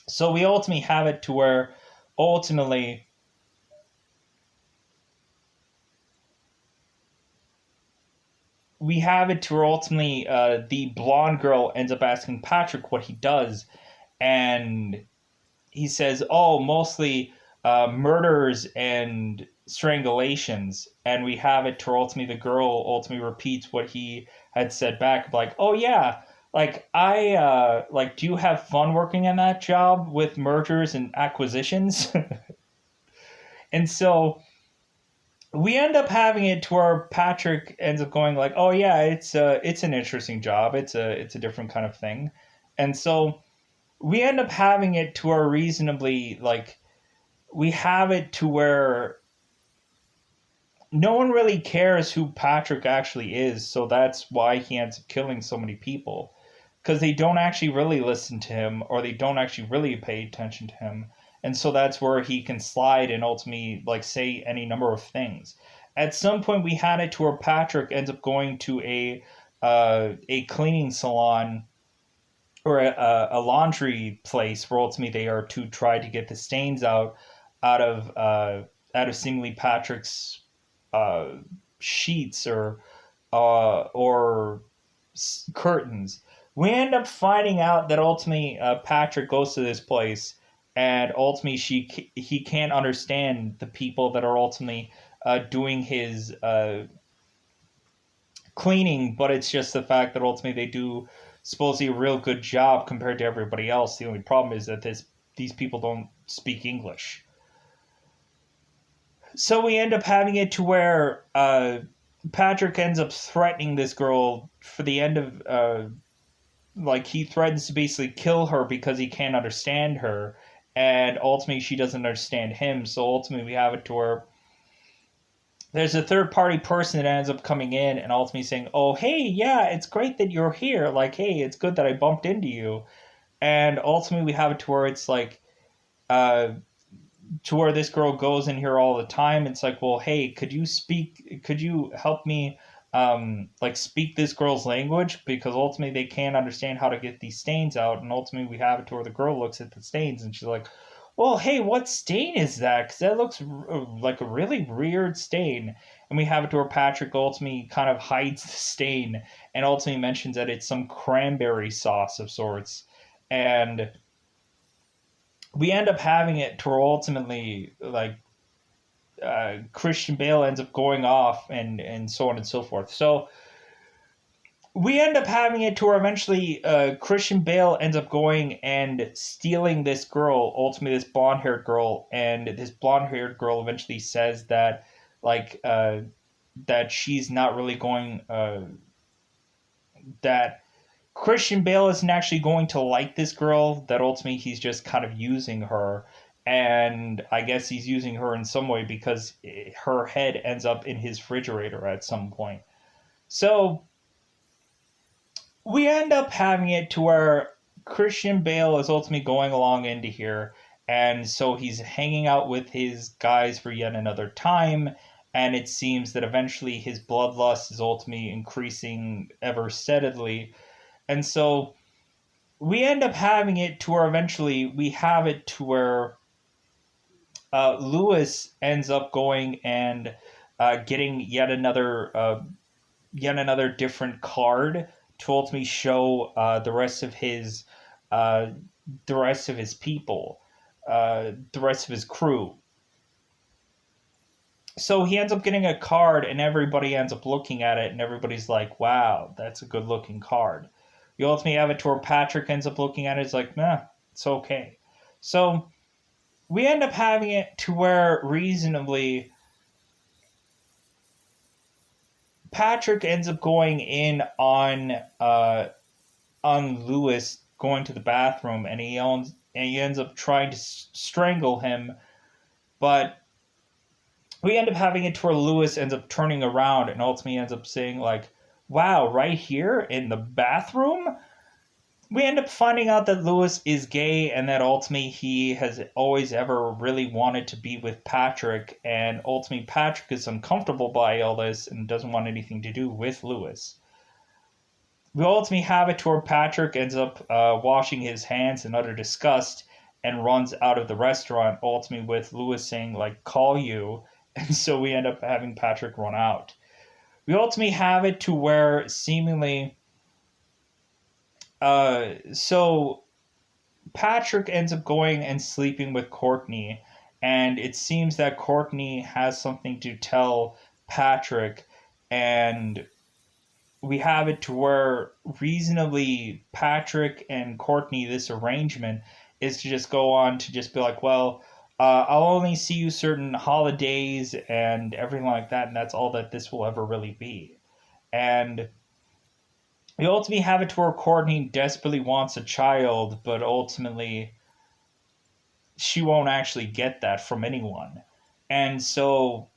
So we ultimately have it to where ultimately we have it to where ultimately the blonde girl ends up asking Patrick what he does, and he says, "Oh, mostly murders and strangulations." And we have it to where ultimately the girl ultimately repeats what he had said back, like, "Oh yeah, like I like, do you have fun working in that job with mergers and acquisitions?" And so we end up having it to where Patrick ends up going like, "Oh yeah, it's an interesting job. It's a different kind of thing," and so we end up having it to where reasonably like we have it to where no one really cares who Patrick actually is, so that's why he ends up killing so many people. Because they don't actually really listen to him, or they don't actually really pay attention to him. And so that's where he can slide and ultimately like say any number of things. At some point we had it to where Patrick ends up going to a cleaning salon or a laundry place where ultimately they are to try to get the stains out of uh, out of seemingly Patrick's uh, sheets or curtains. We end up finding out that ultimately Patrick goes to this place, and ultimately he can't understand the people that are ultimately doing his cleaning, but it's just the fact that ultimately they do supposedly a real good job compared to everybody else. The only problem is that these people don't speak English. So we end up having it to where Patrick ends up threatening this girl for the end of like he threatens to basically kill her because he can't understand her, and ultimately she doesn't understand him. So ultimately we have it to where there's a third party person that ends up coming in and ultimately saying, "Oh, hey, yeah, it's great that you're here. Like, hey, it's good that I bumped into you." And ultimately, we have it to where it's like, uh, to where this girl goes in here all the time. It's like, well, hey, could you speak? Could you help me, like, speak this girl's language? Because ultimately, they can't understand how to get these stains out. And ultimately, we have it to where the girl looks at the stains and she's like, well, hey, what stain is that? Because that looks like a really weird stain. And we have it to where Patrick ultimately kind of hides the stain and ultimately mentions that it's some cranberry sauce of sorts. And we end up having it to where ultimately, like, Christian Bale ends up going off and so on and so forth. So we end up having it to where eventually Christian Bale ends up going and stealing this girl, ultimately this blonde haired girl, and this blonde haired girl eventually says that like that she's not really going that Christian Bale isn't actually going to like this girl, that ultimately he's just kind of using her. And I guess he's using her in some way because her head ends up in his refrigerator at some point. So we end up having it to where Christian Bale is ultimately going along into here, And so he's hanging out with his guys for yet another time, and it seems that eventually his bloodlust is ultimately increasing ever steadily. And so we end up having it to where eventually we have it to where Lewis ends up going and getting yet another different card to ultimately show uh, the rest of his people, the rest of his crew. So he ends up getting a card, and everybody ends up looking at it, and everybody's like, "Wow, that's a good looking card." You ultimately have it to where Patrick ends up looking at it, it's like, "Nah, it's okay." So we end up having it to where reasonably Patrick ends up going in on Lewis going to the bathroom, and he ends up trying to strangle him, but we end up having it to where Lewis ends up turning around and ultimately ends up saying like, "Wow, right here in the bathroom." We end up finding out that Lewis is gay and that ultimately he has always ever really wanted to be with Patrick, and ultimately Patrick is uncomfortable by all this and doesn't want anything to do with Lewis. We ultimately have it to where Patrick ends up washing his hands in utter disgust and runs out of the restaurant, ultimately with Lewis saying, like, "Call you." And so we end up having Patrick run out. We ultimately have it to where seemingly. So Patrick ends up going and sleeping with Courtney, and it seems that Courtney has something to tell Patrick, and we have it to where reasonably Patrick and Courtney, this arrangement is to just go on to just be like, well, I'll only see you certain holidays and everything like that, and that's all that this will ever really be. And we ultimately have it to where Courtney desperately wants a child, but ultimately she won't actually get that from anyone. And so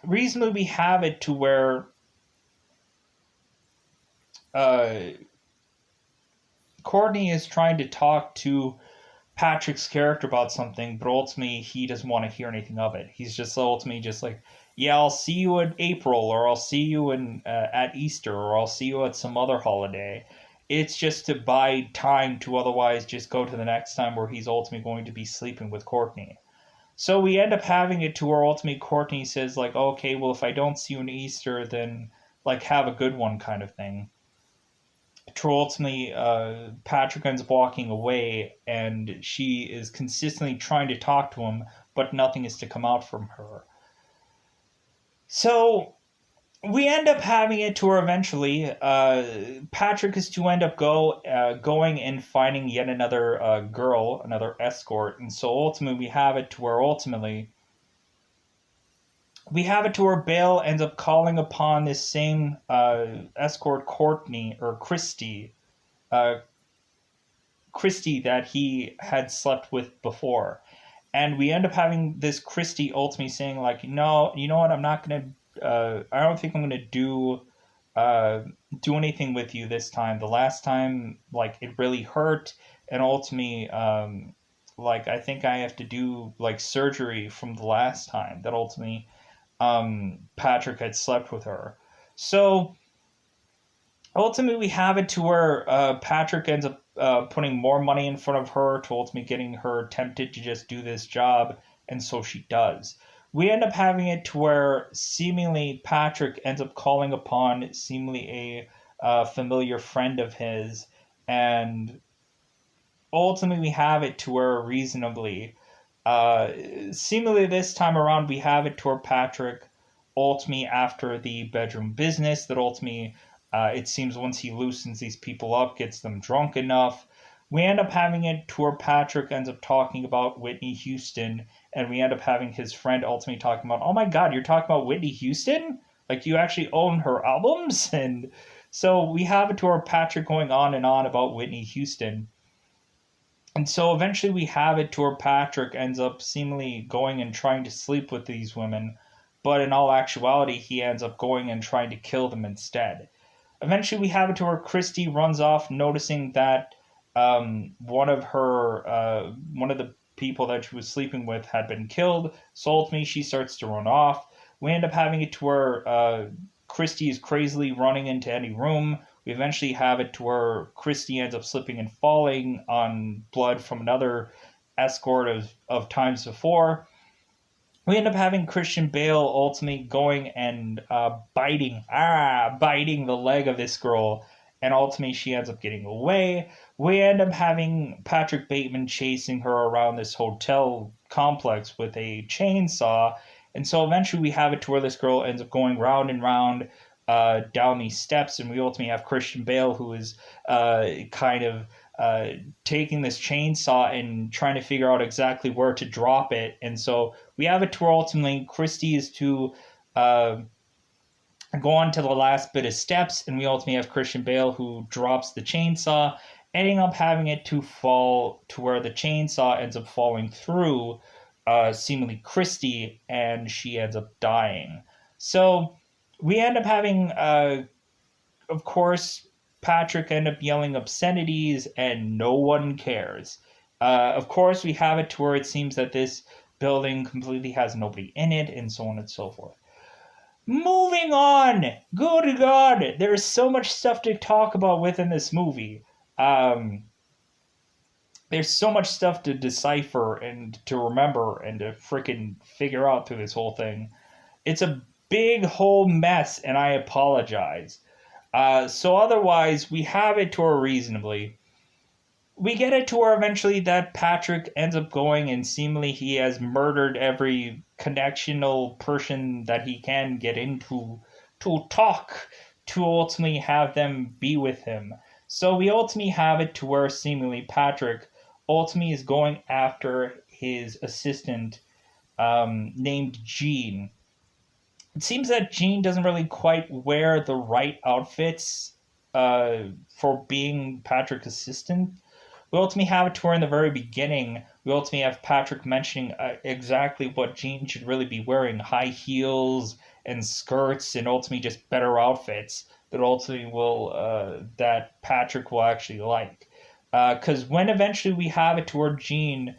reasonably we have it to where uh, Courtney is trying to talk to Patrick's character about something, but ultimately he doesn't want to hear anything of it. He's just ultimately just like, "Yeah, I'll see you in April, or I'll see you in at Easter, or I'll see you at some other holiday." It's just to buy time to otherwise just go to the next time where he's ultimately going to be sleeping with Courtney. So we end up having it to where ultimately Courtney says like, "Okay, well if I don't see you in Easter, then like have a good one," kind of thing. To ultimately Patrick ends up walking away, and she is consistently trying to talk to him, but nothing is to come out from her. So we end up having it to where eventually Patrick is to end up going and finding yet another girl, another escort, and so ultimately we have it to where Bale ends up calling upon this same escort, Courtney or uh, Christy that he had slept with before. And we end up having this Christy ultimately saying like, "No, you know what? I'm not gonna. I don't think I'm gonna uh, do anything with you this time. The last time, like, it really hurt, and ultimately, like, I think I have to do like surgery from the last time that ultimately Patrick had slept with her." So ultimately, we have it to where Patrick ends up putting more money in front of her to ultimately getting her tempted to just do this job, and so she does. We end up having it to where seemingly Patrick ends up calling upon seemingly a familiar friend of his, and ultimately we have it to where reasonably, uh, seemingly this time around, we have it to where Patrick ultimately after the bedroom business that ultimately it seems once he loosens these people up, gets them drunk enough, we end up having it to where Patrick ends up talking about Whitney Houston, and we end up having his friend ultimately talking about, "Oh my God, you're talking about Whitney Houston? Like you actually own her albums?" And so we have it to where Patrick going on and on about Whitney Houston. And so eventually we have it to where Patrick ends up seemingly going and trying to sleep with these women, but in all actuality, he ends up going and trying to kill them instead. Eventually, we have it to where Christy runs off, noticing that one of people that she was sleeping with had been killed. So ultimately, she starts to run off. We end up having it to where Christy is crazily running into any room. We eventually have it to where Christy ends up slipping and falling on blood from another escort of times before. We end up having Christian Bale ultimately going and biting the leg of this girl, and ultimately she ends up getting away. We end up having Patrick Bateman chasing her around this hotel complex with a chainsaw, and so eventually we have it to where this girl ends up going round and round down these steps, and we ultimately have Christian Bale who is kind of taking this chainsaw and trying to figure out exactly where to drop it. And so we have it to where ultimately Christy is to go on to the last bit of steps, and we ultimately have Christian Bale who drops the chainsaw, ending up having it to fall to where the chainsaw ends up falling through seemingly Christy, and she ends up dying. So we end up having, of course, Patrick end up yelling obscenities, and no one cares. Of course, we have it to where it seems that this building completely has nobody in it, and so on and so forth. Moving on! Good God! There's so much stuff to talk about within this movie. There's so much stuff to decipher and to remember and to freaking figure out through this whole thing. It's a big whole mess, and I apologize. So otherwise, we have it to where reasonably. We get it to where eventually that Patrick ends up going and seemingly he has murdered every connectional person that he can get into to talk to ultimately have them be with him. So we ultimately have it to where seemingly Patrick ultimately is going after his assistant named Jean. It seems that Jean doesn't really quite wear the right outfits for being Patrick's assistant. We ultimately have it to where in the very beginning, we ultimately have Patrick mentioning exactly what Jean should really be wearing: high heels and skirts, and ultimately just better outfits that ultimately will that Patrick will actually like. Because when eventually we have it to where Jean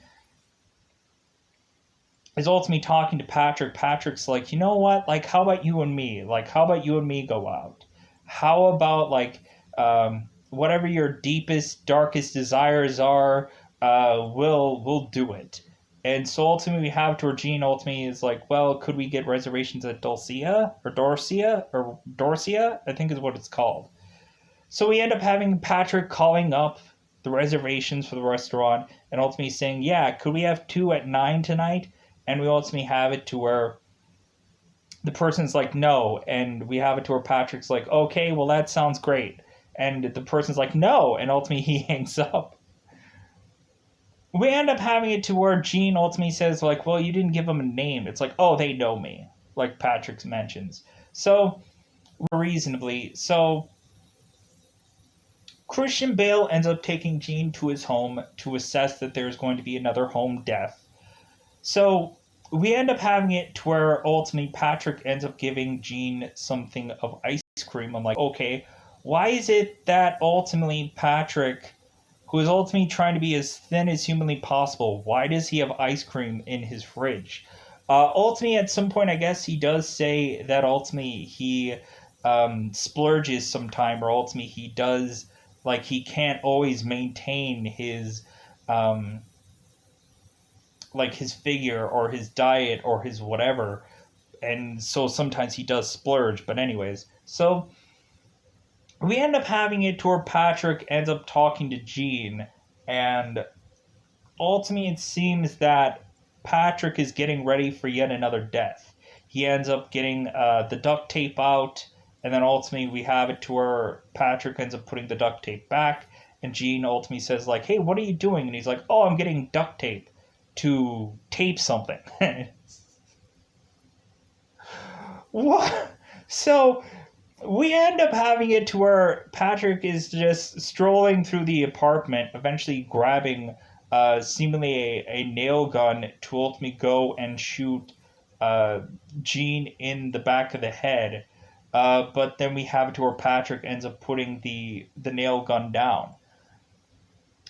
is ultimately talking to Patrick, Patrick's like, you know what? Like, how about you and me? Like, how about you and me go out? How about like whatever your deepest, darkest desires are, we'll do it. And so ultimately we have to where Jean ultimately is like, well, could we get reservations at Dorsia, I think is what it's called. So we end up having Patrick calling up the reservations for the restaurant and ultimately saying, yeah, could we have 2 at 9 tonight? And we ultimately have it to where the person's like, no. And we have it to where Patrick's like, okay, well, that sounds great. And the person's like, no. And ultimately he hangs up. We end up having it to where Jean ultimately says, like, well, you didn't give them a name. It's like, oh, they know me, like Patrick mentions. So, reasonably. So, Christian Bale ends up taking Jean to his home to assess that there's going to be another home death. So, we end up having it to where ultimately Patrick ends up giving Jean something of ice cream. I'm like, okay, why is it that ultimately Patrick, who is ultimately trying to be as thin as humanly possible, why does he have ice cream in his fridge? Ultimately, at some point, I guess he does say that ultimately he splurges sometime, or ultimately he does, like, he can't always maintain his like his figure or his diet or his whatever, and so sometimes he does splurge. But anyways, so we end up having it to where Patrick ends up talking to Jean, and ultimately it seems that Patrick is getting ready for yet another death. He ends up getting the duct tape out, and then ultimately we have it to where Patrick ends up putting the duct tape back, and Jean ultimately says, like, hey, what are you doing? And he's like, oh, I'm getting duct tape to tape something. What? So we end up having it to where Patrick is just strolling through the apartment, eventually grabbing seemingly a nail gun to ultimately go and shoot Jean in the back of the head. But then we have it to where Patrick ends up putting the nail gun down.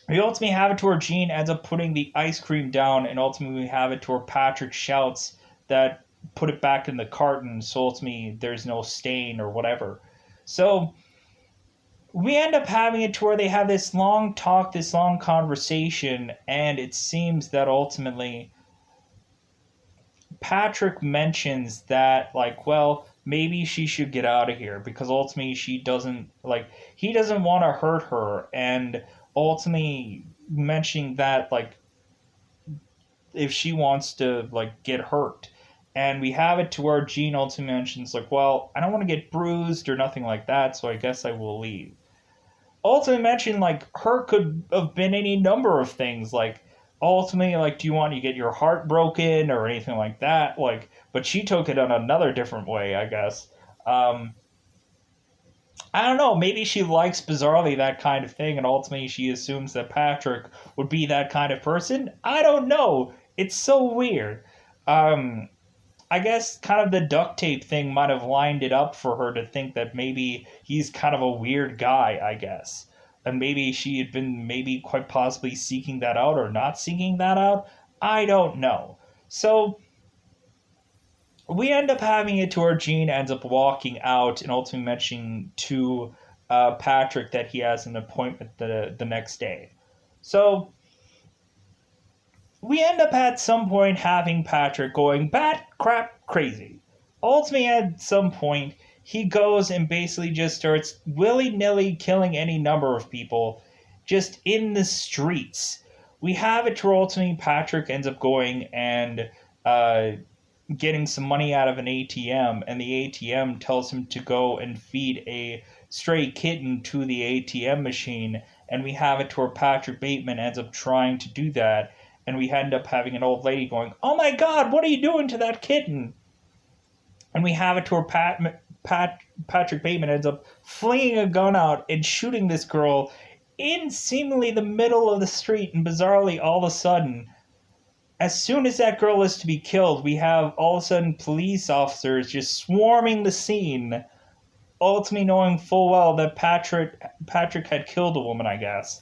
We ultimately have it to where Jean ends up putting the ice cream down, and ultimately we have it to where Patrick shouts that put it back in the carton, so ultimately there's no stain or whatever. So we end up having it to where they have this long talk, this long conversation, and it seems that ultimately Patrick mentions that, like, well, maybe she should get out of here because ultimately he doesn't want to hurt her, and ultimately mentioning that, like, if she wants to, like, get hurt. And we have it to where Gene ultimately mentions, like, well, I don't want to get bruised or nothing like that, so I guess I will leave. Ultimately mentioned, like, her could have been any number of things, like, ultimately, like, do you want to get your heart broken or anything like that, like, but she took it on another different way, I guess. um I don't know, maybe she likes bizarrely that kind of thing, and ultimately she assumes that Patrick would be that kind of person. I don't know, it's so weird. um I guess kind of the duct tape thing might have lined it up for her to think that maybe he's kind of a weird guy, I guess. And maybe she had been maybe quite possibly seeking that out or not seeking that out. I don't know. So we end up having it to where Gene ends up walking out and ultimately mentioning to Patrick that he has an appointment the next day. So we end up at some point having Patrick going bat crap crazy. Ultimately, at some point, he goes and basically just starts willy nilly killing any number of people just in the streets. We have it to ultimately Patrick ends up going and uh, getting some money out of an ATM, and the ATM tells him to go and feed a stray kitten to the ATM machine. And we have it to where Patrick Bateman ends up trying to do that, and we end up having an old lady going, "Oh my God, what are you doing to that kitten?" And we have it to where Patrick Bateman ends up flinging a gun out and shooting this girl in seemingly the middle of the street, and bizarrely, all of a sudden, as soon as that girl is to be killed, we have all of a sudden police officers just swarming the scene, ultimately knowing full well that Patrick had killed a woman, I guess.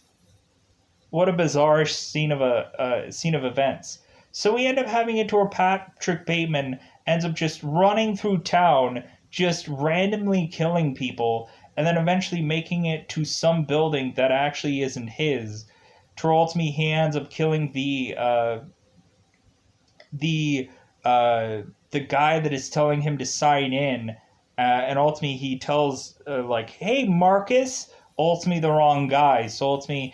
What a bizarre scene of events. So we end up having it to where Patrick Bateman ends up just running through town, just randomly killing people, and then eventually making it to some building that actually isn't his. To ultimately he ends up killing the the guy that is telling him to sign in, and ultimately he tells like, "Hey, Marcus." Ultimately, the wrong guy. So ultimately,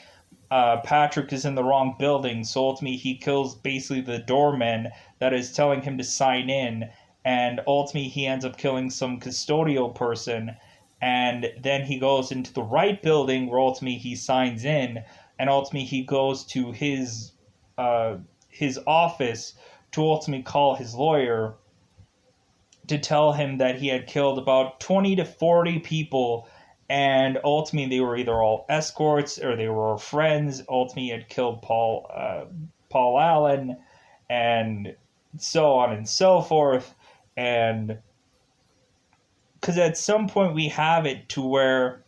Patrick is in the wrong building. So ultimately, he kills basically the doorman that is telling him to sign in, and ultimately he ends up killing some custodial person. And then he goes into the right building where ultimately he signs in, and ultimately he goes to uh, his office to ultimately call his lawyer to tell him that he had killed about 20 to 40 people, and ultimately they were either all escorts or they were friends. Ultimately, he had killed Paul Allen, and so on and so forth. And because at some point we have it to where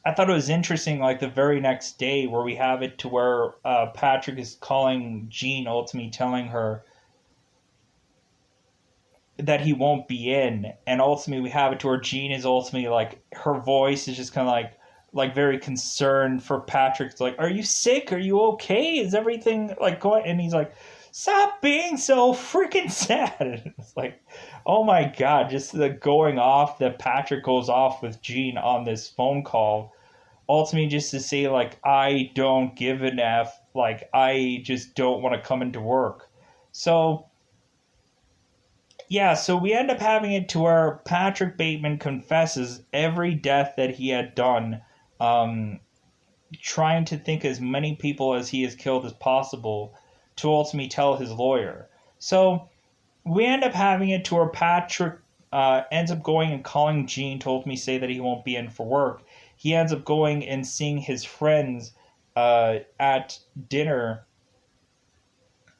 I thought it was interesting, like the very next day, where we have it to where Patrick is calling Jean, ultimately telling her that he won't be in, and ultimately we have it to where Jean is ultimately like, her voice is just kind of like very concerned for Patrick. It's like, "Are you sick? Are you okay? Is everything like going?" And he's like, "Stop being so freaking sad." It's like, oh my God, just the going off that Patrick goes off with Jean on this phone call, ultimately just to say, like, "I don't give an F, like, I just don't want to come into work." So yeah, so we end up having it to where Patrick Bateman confesses every death that he had done, um, trying to think as many people as he has killed as possible to ultimately tell his lawyer. So we end up having it to where Patrick ends up going and calling Gene to ultimately say that he won't be in for work. He ends up going and seeing his friends at dinner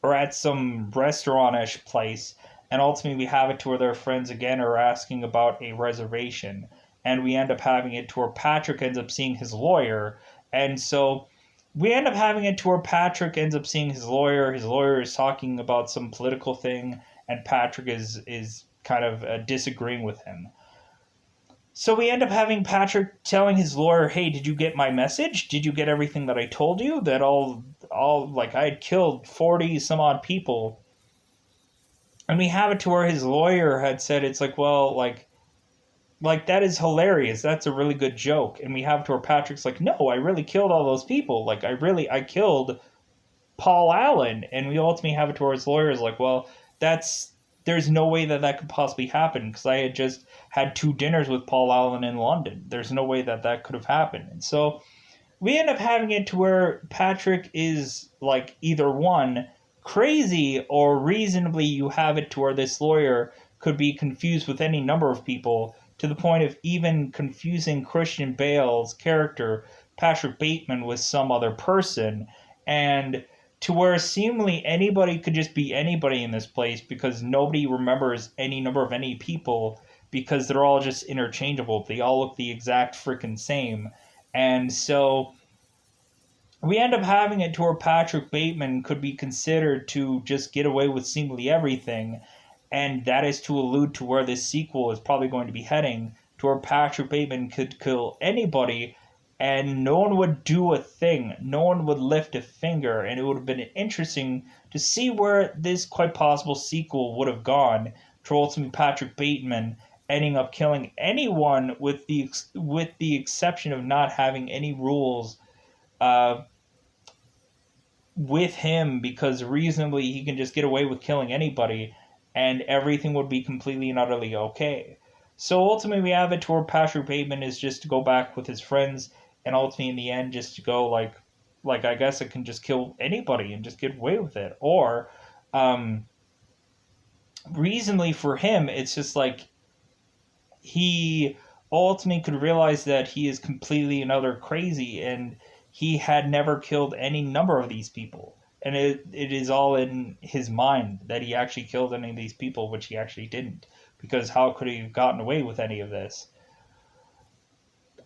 or at some restaurant-ish place, and ultimately we have it to where their friends again are asking about a reservation, and we end up having it to where Patrick ends up seeing his lawyer. And so we end up having it to where Patrick ends up seeing his lawyer. His lawyer is talking about some political thing, and Patrick is kind of disagreeing with him. So we end up having Patrick telling his lawyer, "Hey, did you get my message? Did you get everything that I told you? That all like I had killed 40 some odd people." And we have it to where his lawyer had said, "It's like, well, like that is hilarious. That's a really good joke." And we have to where Patrick's like, "No, I really killed all those people. Like I killed Paul Allen." And we ultimately have it to where his lawyer is like, "Well, there's no way that that could possibly happen because I had just had 2 dinners with Paul Allen in London. There's no way that that could have happened." And so we end up having it to where Patrick is like either one crazy, or reasonably you have it to where this lawyer could be confused with any number of people, to the point of even confusing Christian Bale's character, Patrick Bateman, with some other person. And to where seemingly anybody could just be anybody in this place because nobody remembers any number of any people because they're all just interchangeable. They all look the exact freaking same. And so we end up having it to where Patrick Bateman could be considered to just get away with seemingly everything. And that is to allude to where this sequel is probably going to be heading, to where Patrick Bateman could kill anybody and no one would do a thing. No one would lift a finger. And it would have been interesting to see where this quite possible sequel would have gone, to ultimately Patrick Bateman ending up killing anyone with the exception of not having any rules uh, with him, because reasonably he can just get away with killing anybody and everything would be completely and utterly okay. So ultimately we have it to where Patrick Bateman is just to go back with his friends, and ultimately in the end just to go like I guess it can just kill anybody and just get away with it. Or um reasonably for him it's just like he ultimately could realize that he is completely and utter crazy, and he had never killed any number of these people. And it is all in his mind that he actually killed any of these people, which he actually didn't. Because how could he have gotten away with any of this?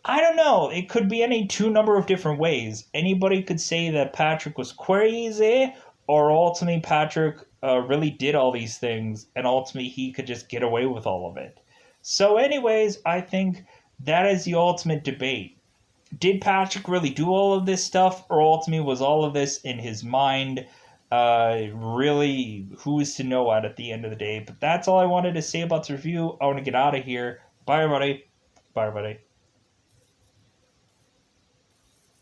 I don't know. It could be any two number of different ways. Anybody could say that Patrick was crazy, or ultimately Patrick really did all these things, and ultimately he could just get away with all of it. So, anyways, I think that is the ultimate debate. Did Patrick really do all of this stuff, or ultimately was all of this in his mind? Really, who is to know at the end of the day? But that's all I wanted to say about this review. I want to get out of here. Bye, everybody. Bye, everybody.